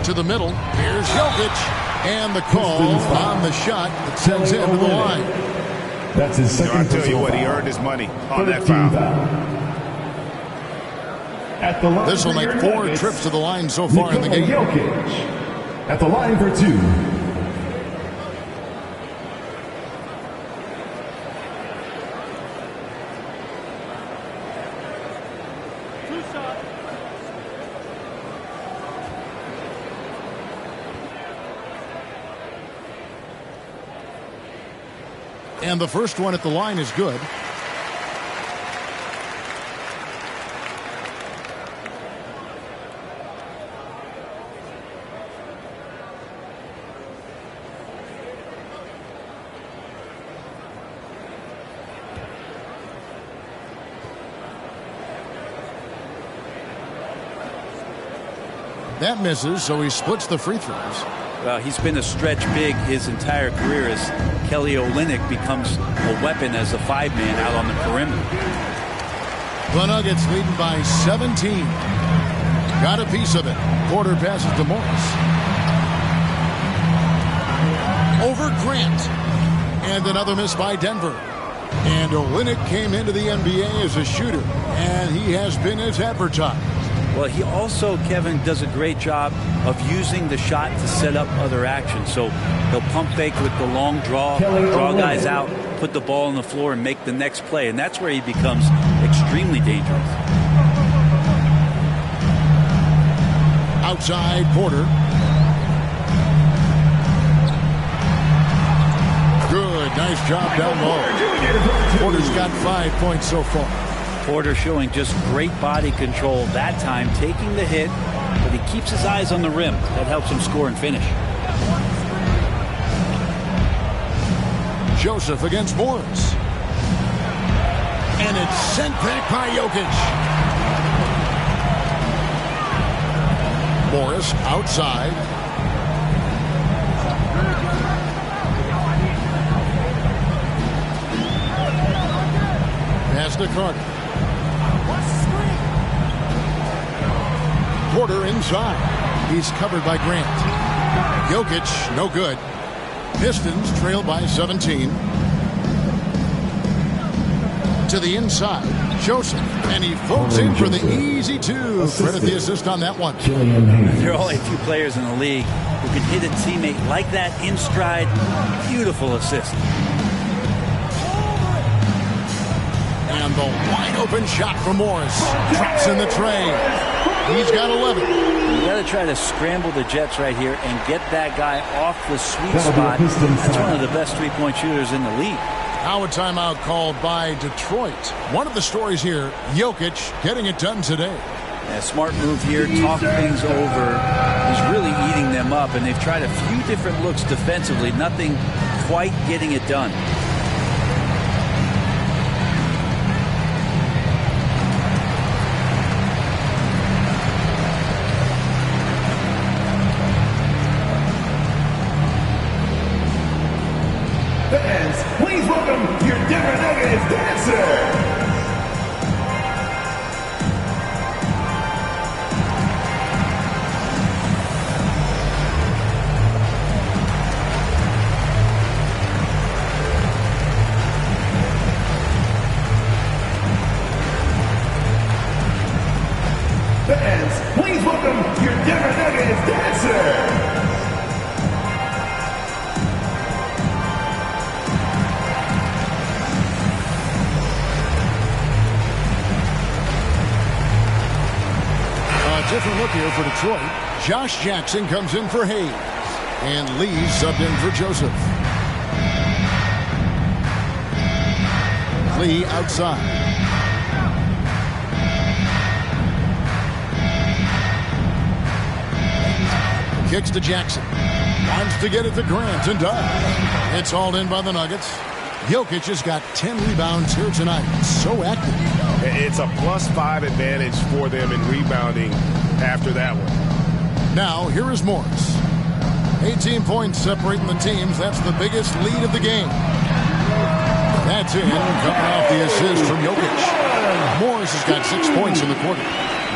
To the middle. Here's Jokic. And the call on the shot that sends him to the line. That's his second. I'll tell you what, he earned his money on that foul. This will make 4 trips to the line so far in the game. Jokic at the line for 2. And the first one at the line is good. That misses, so he splits the free throws. Well, he's been a stretch big his entire career as Kelly Olynyk becomes a weapon as a five-man out on the perimeter. The Nuggets leading by 17. Got a piece of it. Porter passes to Morris. Over Grant. And another miss by Denver. And Olynyk came into the NBA as a shooter, and he has been as advertised. Well, he also, Kevin, does a great job of using the shot to set up other action. So he'll pump fake with the long draw guys out, put the ball on the floor, and make the next play. And that's where he becomes extremely dangerous. Outside, Porter. Good, nice job down low. Porter's got 5 points so far. Porter showing just great body control that time, taking the hit, but he keeps his eyes on the rim. That helps him score and finish. Joseph against Morris. And it's sent back by Jokic. Morris outside. Pass to Carter. Porter inside. He's covered by Grant. Jokic, no good. Pistons trail by 17. To the inside. Joseph. And he floats in for the easy two. Credit the assist on that one. There are only a few players in the league who can hit a teammate like that in stride. Beautiful assist. And the wide open shot from Morris. Drops in the tray. He's got 11. You got to try to scramble the Jets right here and get that guy off the sweet spot. That's one of the best three-point shooters in the league. Now a timeout called by Detroit. One of the stories here, Jokic getting it done today. Yeah, smart move here, talk things over. He's really eating them up, and they've tried a few different looks defensively. Nothing quite getting it done. Please welcome your Denver Nuggets dancer. Fans, please welcome your Denver Nuggets dancer. Different look here for Detroit. Josh Jackson comes in for Hayes. And Lee subbed in for Joseph. Lee outside. Kicks to Jackson. Wants to get it to Grant and does. It's hauled in by the Nuggets. Jokic has got 10 rebounds here tonight. So active. It's a +5 advantage for them in rebounding after that one. Now, here is Morris. 18 points separating the teams. That's the biggest lead of the game. That's in, coming off the assist from Jokic. Morris has got 6 points in the quarter.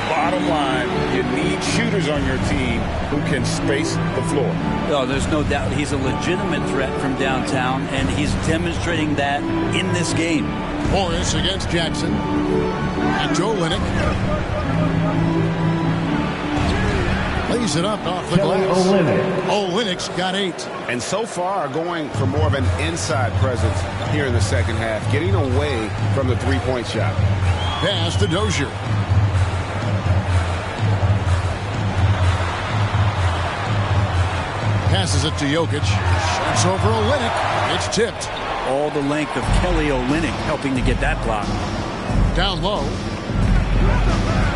Bottom line, you need shooters on your team who can space the floor. Oh, there's no doubt he's a legitimate threat from downtown, and he's demonstrating that in this game. Morris against Jackson. And Joe Olynyk. Lays it up off the glass. Olynyk's got 8. And so far going for more of an inside presence here in the second half, getting away from the three-point shot. Pass to Dozier. Passes it to Jokic. Shoots over Olynyk. It's tipped. all the length of Kelly Olynyk helping to get that block. Down low.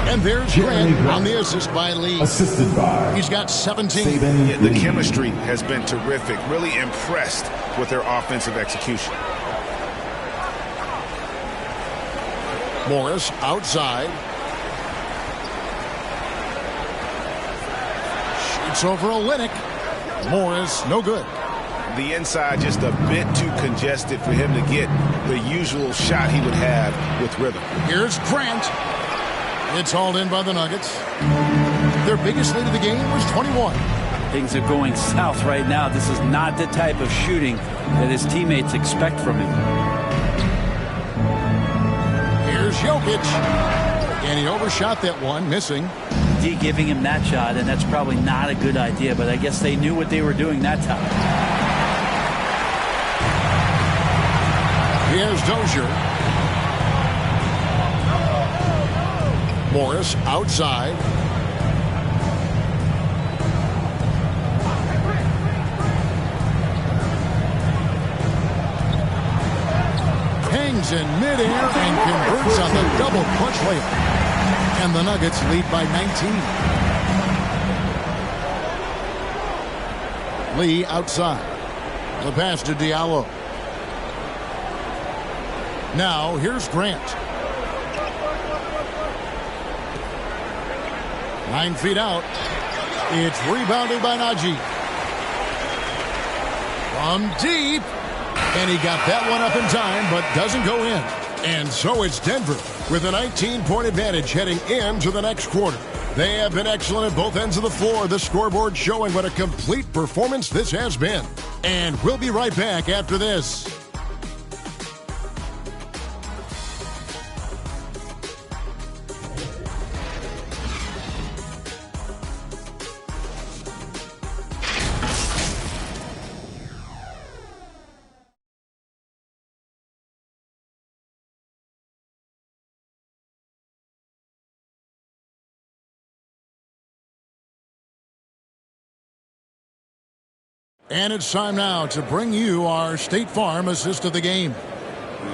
And there's Grant on the assist by Lee. Assisted by. He's got 17. Yeah, the chemistry has been terrific. Really impressed with their offensive execution. Morris outside. Shoots over Olynyk. Morris, no good. The inside just a bit too congested for him to get the usual shot he would have with rhythm. Here's Grant. It's hauled in by the Nuggets. Their biggest lead of the game was 21. Things are going south right now. This is not the type of shooting that his teammates expect from him. Here's Jokic. And he overshot that one, missing. D giving him that shot, and that's probably not a good idea, but I guess they knew what they were doing that time. Here's Dozier. Morris outside. Hangs in midair and converts on the double clutch layup. And the Nuggets lead by 19. Lee outside. The pass to Diallo. Now here's Grant. 9 feet out. It's rebounded by Najee. From deep. And he got that one up in time, but doesn't go in. And so it's Denver with a 19-point advantage heading into the next quarter. They have been excellent at both ends of the floor. The scoreboard showing what a complete performance this has been. And we'll be right back after this. And it's time now to bring you our State Farm assist of the game.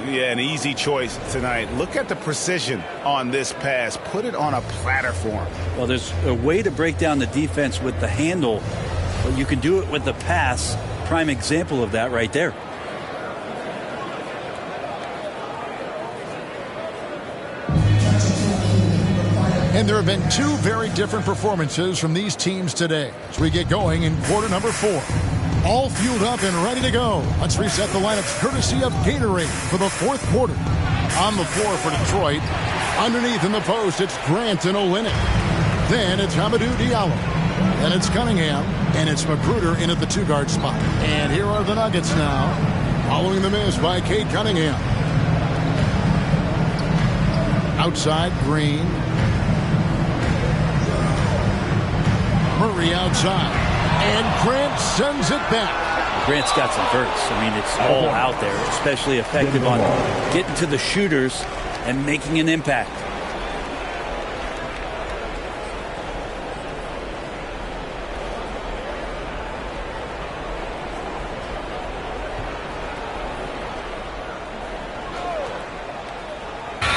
Yeah, an easy choice tonight. Look at the precision on this pass. Put it on a platter for him. Well, there's a way to break down the defense with the handle, but you can do it with the pass. Prime example of that right there. And there have been two very different performances from these teams today as we get going in quarter number 4. All fueled up and ready to go. Let's reset the lineups courtesy of Gatorade for the fourth quarter. On the floor for Detroit. Underneath in the post, it's Grant and Olynyk. Then it's Hamidou Diallo. Then it's Cunningham. And it's Magruder in at the 2-guard spot. And here are the Nuggets now. Following the miss by Cade Cunningham. Outside, Green. Murray outside. And Grant sends it back. Grant's got some verts. I mean, it's all out there, especially effective on getting to the shooters and making an impact.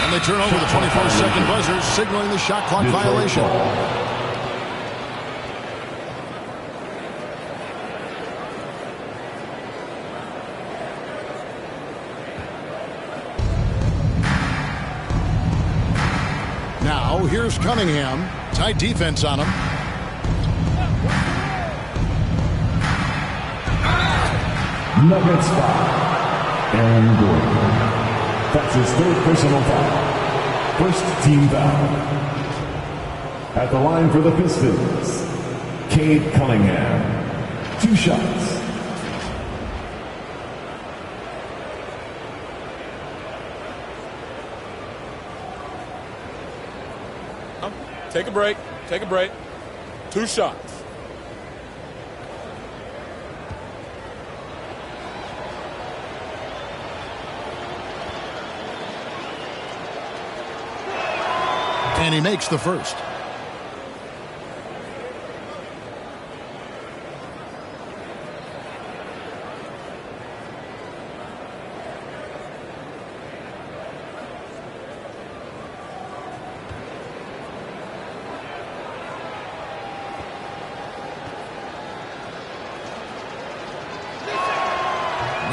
And they turn over the 24-second buzzer, signaling the shot clock violation. Now, here's Cunningham. Tight defense on him. Nuggets foul. Aaron Gordon. That's his third personal foul. First team foul. At the line for the Pistons, Cade Cunningham. 2 shots. Take a break. Take a break. 2 shots. And he makes the first.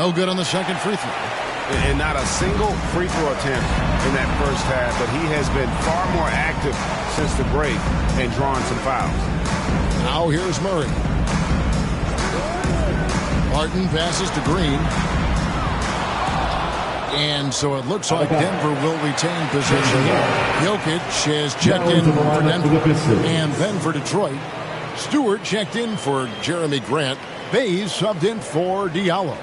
No good on the second free throw. And not a single free throw attempt in that first half, but he has been far more active since the break and drawn some fouls. Now here's Murray. Martin passes to Green. And so it looks like Denver will retain possession here. Jokic has checked in for Denver. And then for Detroit, Stewart checked in for Jeremy Grant. Bays subbed in for Diallo.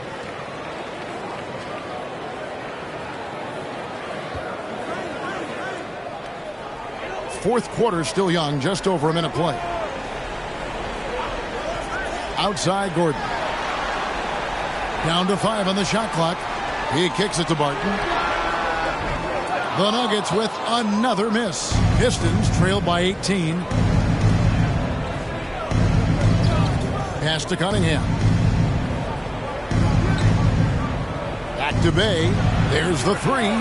Fourth quarter still young, just over a minute play. Outside Gordon. Down to 5 on the shot clock. He kicks it to Barton. The Nuggets with another miss. Pistons trail by 18. Pass to Cunningham. Back to Bay. There's the three.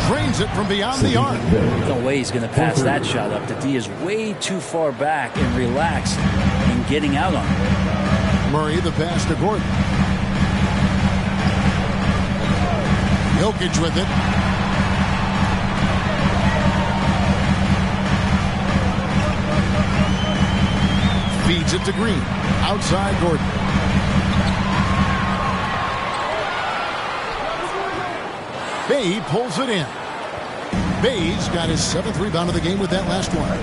Drains it from beyond the arc. No way he's going to pass that shot up. The D is way too far back and relaxed in getting out on it. Murray, the pass to Gordon. Jokic with it. Feeds it to Green. Outside Gordon. Bay pulls it in. Bay's got his 7th rebound of the game with that last one.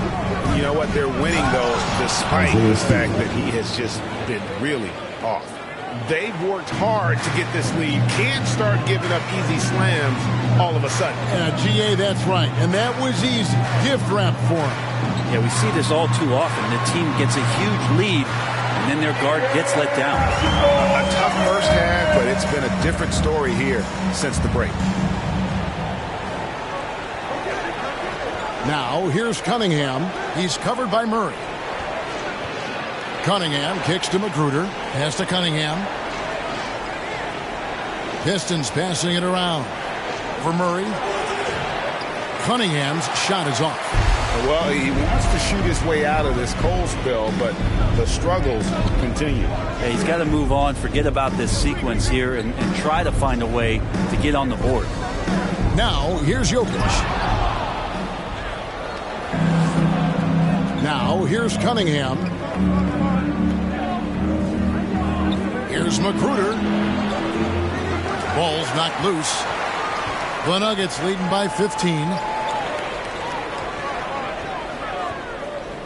You know what? They're winning, though, despite the fact that he has just been really off. They've worked hard to get this lead. Can't start giving up easy slams all of a sudden. Yeah, GA, that's right. And that was easy. Gift wrap for him. Yeah, we see this all too often. The team gets a huge lead, and then their guard gets let down. A tough first half, but it's been a different story here since the break. Now, here's Cunningham. He's covered by Murray. Cunningham kicks to Magruder. Pass to Cunningham. Pistons passing it around for Murray. Cunningham's shot is off. Well, he wants to shoot his way out of this cold spell, but the struggles continue. Yeah, he's got to move on, forget about this sequence here, and try to find a way to get on the board. Now, here's Jokic. Now, here's Cunningham. Here's Magruder. Ball's knocked loose. The Nuggets leading by 15.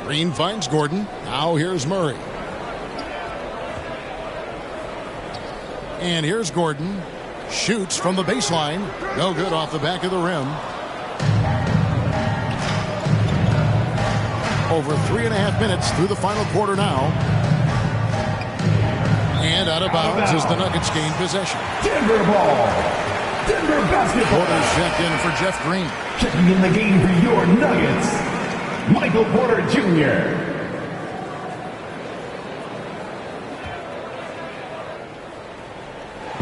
Green finds Gordon. Now here's Murray. And here's Gordon. Shoots from the baseline. No good off the back of the rim. Over 3.5 minutes through the final quarter now. And out of bounds as the Nuggets gain possession. Denver ball. Denver basketball. Porter's checked in for Jeff Green. Checking in the game for your Nuggets, Michael Porter Jr.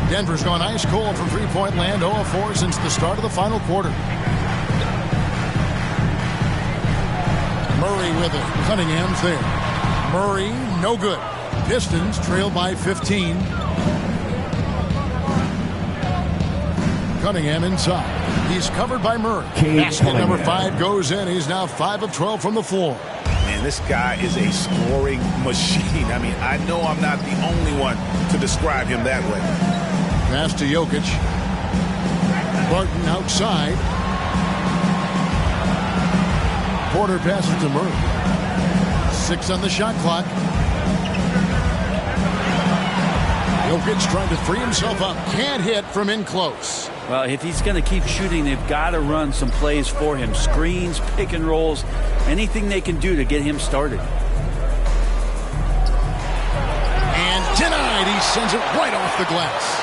Denver's gone ice cold from three-point land, 0 of 4 since the start of the final quarter. Murray with it. Cunningham's there. Murray, no good. Pistons trail by 15. Cunningham inside. He's covered by Murray. Basket number 5 goes in. He's now 5 of 12 from the floor. Man, this guy is a scoring machine. I mean, I know I'm not the only one to describe him that way. Pass to Jokic. Barton outside. Porter passes to Murray. 6 on the shot clock. Jokic trying to free himself up. Can't hit from in close. Well, if he's going to keep shooting, they've got to run some plays for him. Screens, pick and rolls, anything they can do to get him started. And denied. He sends it right off the glass.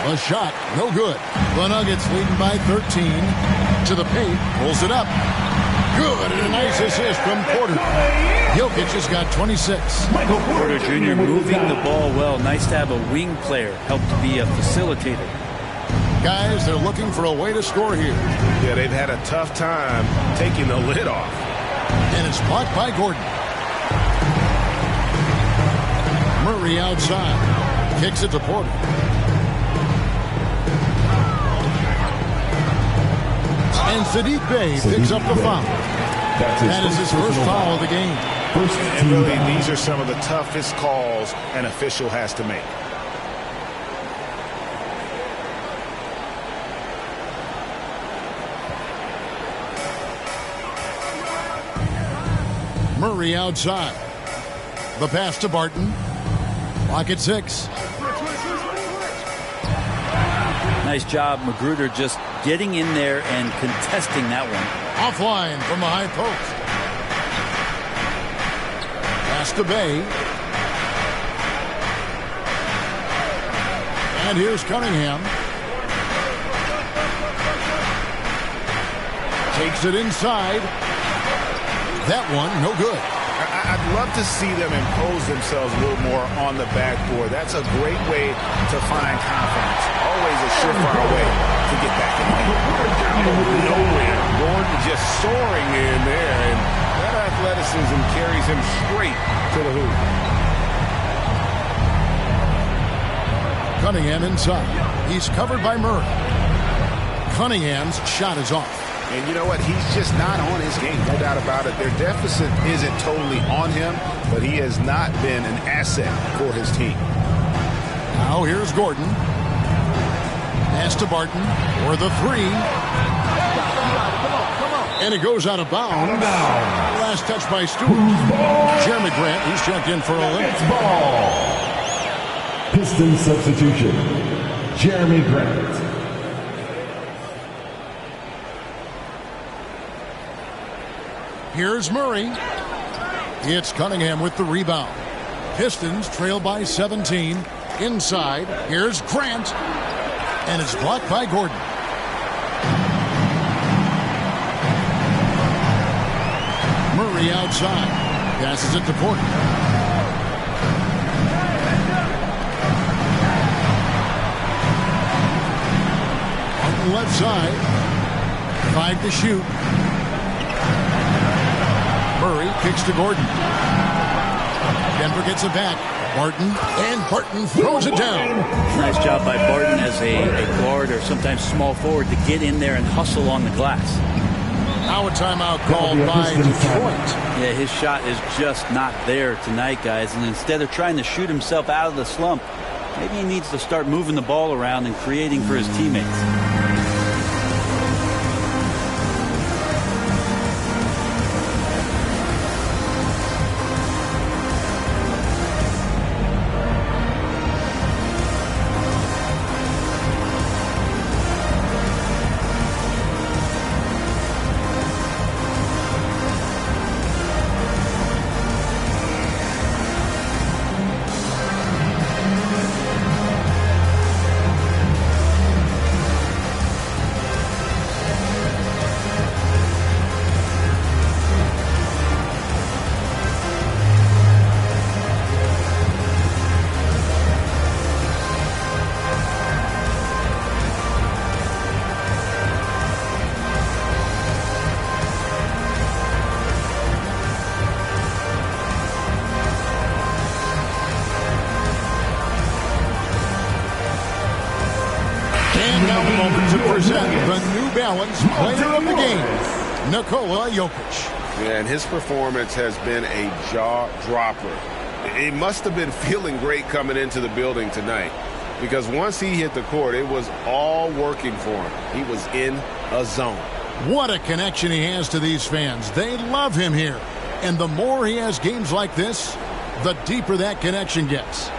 A shot, no good. The Nuggets leading by 13. To the paint, pulls it up. Good, and a nice assist from Porter. Jokic has got 26. Michael Porter Jr. moving the ball well. Nice to have a wing player help to be a facilitator. Guys, they're looking for a way to score here. Yeah, they've had a tough time taking the lid off. And it's blocked by Gordon. Murray outside. Kicks it to Porter. Sadiq Bey picks up the foul. That is his first foul of the game. And really, these are some of the toughest calls an official has to make. Murray outside. The pass to Barton. Lock at 6. Nice job, Magruder, just getting in there and contesting that one. Offline from the high post. Pass to Bey. And here's Cunningham. Takes it inside. That one, no good. I'd love to see them impose themselves a little more on the backboard. That's a great way to find confidence. Always a surefire way to get back in the game. Out of nowhere, Gordon just soaring in there, and that athleticism carries him straight to the hoop. Cunningham inside. He's covered by Murray. Cunningham's shot is off. And you know what? He's just not on his game. No doubt about it. Their deficit isn't totally on him, but he has not been an asset for his team. Now here's Gordon. Pass to Barton for the 3. And it goes out of bounds. Last touch by Stewart. Jeremy Grant, he's checked in for a limit. Pistons substitution. Jeremy Grant. Here's Murray. It's Cunningham with the rebound. Pistons trail by 17. Inside, here's Grant. And it's blocked by Gordon. Murray outside. Passes it to Gordon. On the left side. 5 to shoot. Murray kicks to Gordon. Denver gets it back. Barton, and Barton throws it down. Nice job by Barton as a guard or sometimes small forward to get in there and hustle on the glass. Now a timeout called by Detroit. Yeah, his shot is just not there tonight, guys. And instead of trying to shoot himself out of the slump, maybe he needs to start moving the ball around and creating for his teammates. Player of the game, Nikola Jokic. Yeah, and his performance has been a jaw-dropper. He must have been feeling great coming into the building tonight because once he hit the court, it was all working for him. He was in a zone. What a connection he has to these fans. They love him here. And the more he has games like this, the deeper that connection gets.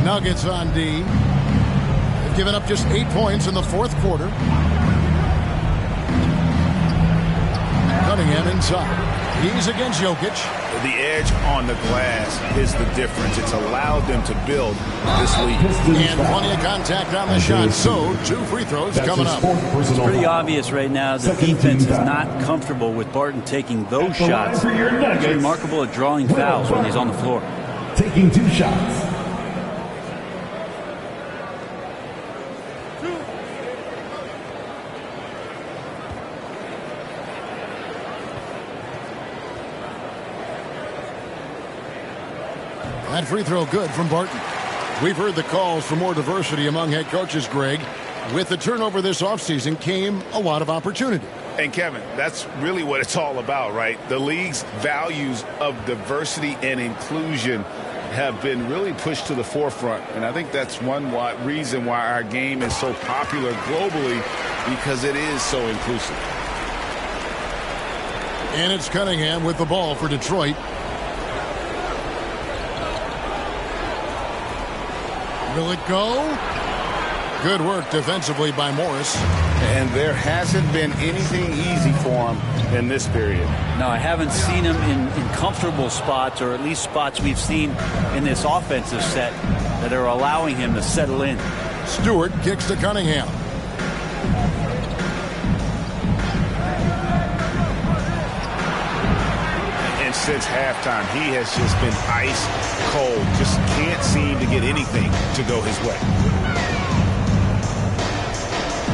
Nuggets on D. They've given up just 8 points in the fourth quarter. Cunningham inside. He's against Jokic. The edge on the glass is the difference. It's allowed them to build this lead. And plenty of contact on the shot, so 2 free throws coming up. It's pretty obvious right now the defense is not comfortable with Barton taking those shots. It's remarkable at drawing fouls when he's on the floor. Taking 2 shots. That free throw good from Barton. We've heard the calls for more diversity among head coaches, Greg. With the turnover this offseason came a lot of opportunity. And Kevin, that's really what it's all about, right? The league's values of diversity and inclusion have been really pushed to the forefront. And I think that's one reason why our game is so popular globally, because it is so inclusive. And it's Cunningham with the ball for Detroit. Will it go? Good work defensively by Morris. And there hasn't been anything easy for him in this period. No, I haven't seen him in comfortable spots, or at least spots we've seen in this offensive set that are allowing him to settle in. Stewart kicks to Cunningham. And since halftime, he has just been ice cold. Just can't seem to get anything to go his way.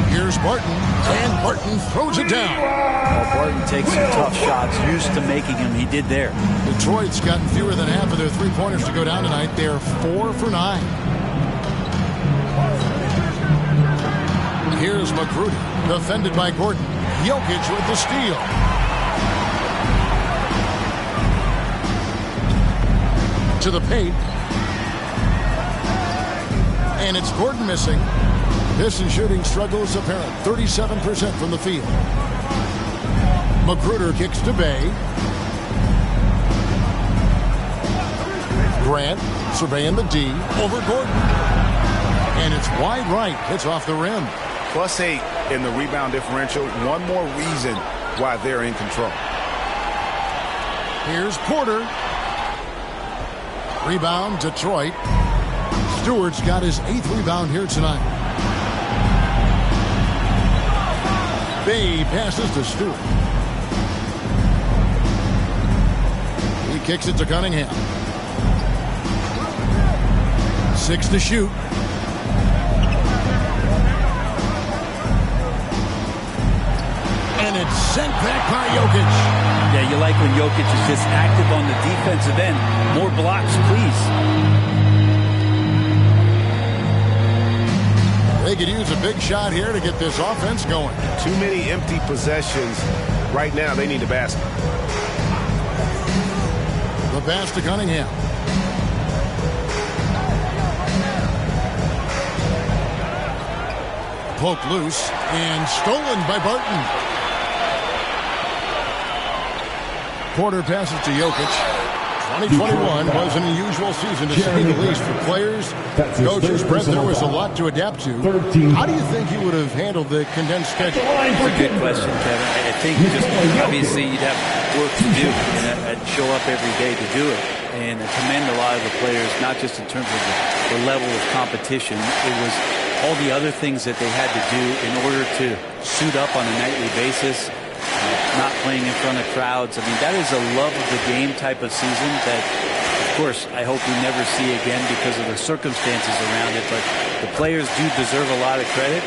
Here's Barton, and Barton throws it down. Well, Barton takes some tough shots, used to making them. He did there. Detroit's gotten fewer than half of their three-pointers to go down tonight. They're 4 for 9. Here's McGruder, defended by Gordon. Jokic with the steal. To the paint. And it's Gordon missing. Pistons shooting struggles apparent. 37% from the field. McGruder kicks to Bay. Grant surveying the D over Gordon. And it's wide right. It's off the rim. +8 in the rebound differential. One more reason why they're in control. Here's Porter. Rebound, Detroit. Stewart's got his 8th rebound here tonight. Bay passes to Stewart. He kicks it to Cunningham. 6 to shoot. And it's sent back by Jokic. Yeah, you like when Jokic is just active on the defensive end. More blocks, please. They could use a big shot here to get this offense going. Too many empty possessions. Right now, they need a basket. The pass to Cunningham. Poked loose and stolen by Barton. Porter passes to Jokic. 2021 was an unusual season, to say the least, for players, coaches. Brent, there was a lot to adapt to. How do you think you would have handled the condensed schedule? It's a good question, Kevin. I think just obviously you'd have work to do and show up every day to do it. And I commend a lot of the players, not just in terms of the level of competition. It was all the other things that they had to do in order to suit up on a nightly basis. Not playing in front of crowds. I mean, that is a love of the game type of season that, of course, I hope we never see again because of the circumstances around it. But the players do deserve a lot of credit.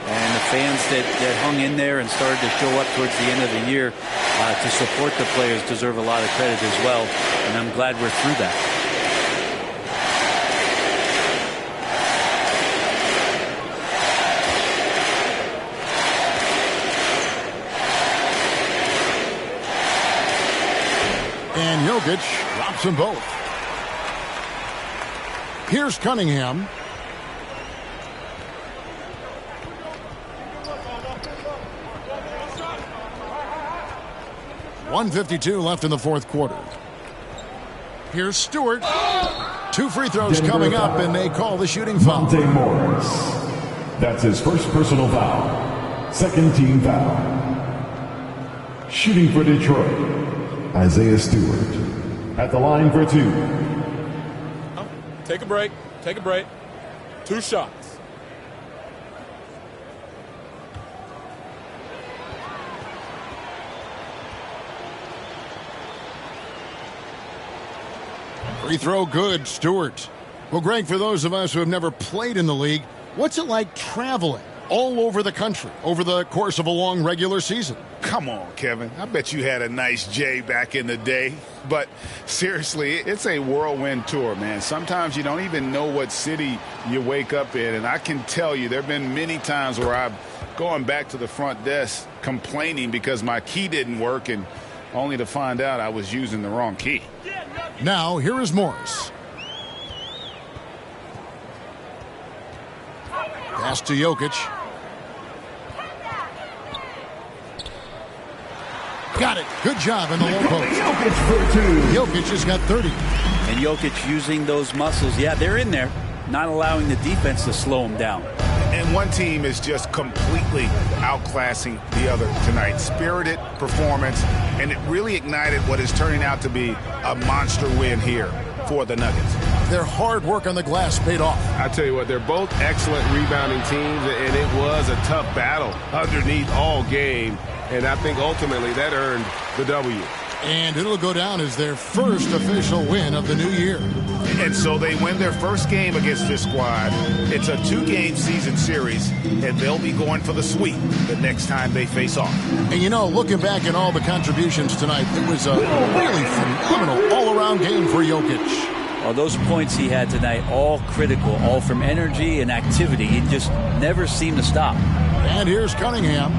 And the fans that hung in there and started to show up towards the end of the year to support the players deserve a lot of credit as well. And I'm glad we're through that. And Jokic drops them both. Here's Cunningham. .152 left in the fourth quarter. Here's Stewart. 2 free throws coming up, and they call the shooting foul. Monte Morris. That's his first personal foul. Second team foul. Shooting for Detroit, Isaiah Stewart. at the line for two. Take a break. Take a break. 2 shots. Free throw good, Stewart. Well, Greg, for those of us who have never played in the league, what's it like traveling all over the country over the course of a long regular season? Come on, Kevin. I bet you had a nice J back in the day. But seriously, it's a whirlwind tour, man. Sometimes you don't even know what city you wake up in. And I can tell you there have been many times where I've gone back to the front desk complaining because my key didn't work, and only to find out I was using the wrong key. Now, here is Morris. Pass to Jokic. Got it. Good job in the low post. Jokic has got 30. And Jokic using those muscles. Yeah, they're in there, not allowing the defense to slow him down. And one team is just completely outclassing the other tonight. Spirited performance, and it really ignited what is turning out to be a monster win here for the Nuggets. Their hard work on the glass paid off. I tell you what, they're both excellent rebounding teams, and it was a tough battle underneath all game. And I think ultimately that earned the W. And it'll go down as their first official win of the new year. And so they win their first game against this squad. It's a 2-game season series, and they'll be going for the sweep the next time they face off. And you know, looking back at all the contributions tonight, it was a really phenomenal all-around game for Jokic. Well, those points he had tonight, all critical, all from energy and activity. He just never seemed to stop. And here's Cunningham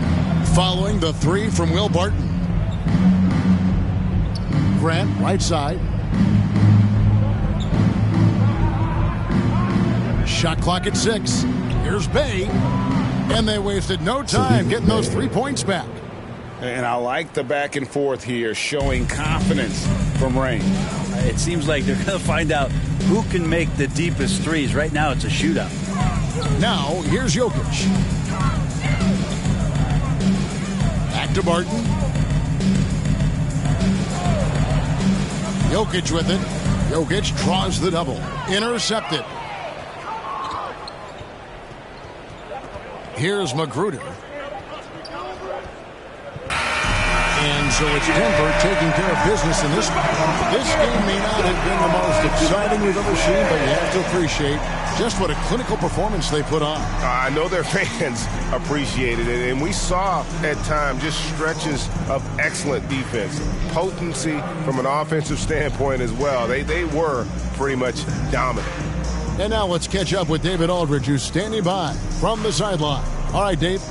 following the 3 from Will Barton. Grant, right side. Shot clock at 6. Here's Bay. And they wasted no time getting those 3 points back. And I like the back and forth here, showing confidence from Rain. It seems like they're going to find out who can make the deepest threes. Right now, it's a shootout. Now, here's Jokic. Back to Barton. Jokic with it. Jokic draws the double. Intercepted. Here's Magruder. And so it's Denver taking care of business in this one. This game may not have been the most exciting we've ever seen, but you have to appreciate just what a clinical performance they put on. I know their fans appreciated it, and we saw at times just stretches of excellent defense. Potency from an offensive standpoint as well. They were pretty much dominant. And now let's catch up with David Aldridge, who's standing by from the sideline. All right, Dave.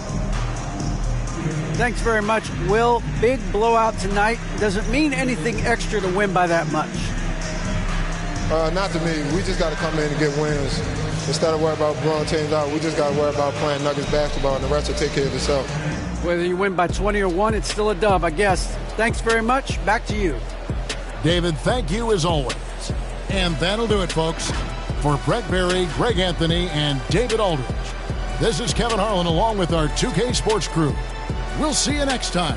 Thanks very much, Will. Big blowout tonight. Doesn't mean anything extra to win by that much. Not to me. We just got to come in and get wins. Instead of worrying about blowing teams out, we just got to worry about playing Nuggets basketball, and the rest will take care of itself. Whether you win by 20 or 1, it's still a dub, I guess. Thanks very much. Back to you. David, thank you as always. And that'll do it, folks. For Brett Berry, Greg Anthony, and David Aldridge, this is Kevin Harlan along with our 2K Sports crew. We'll see you next time.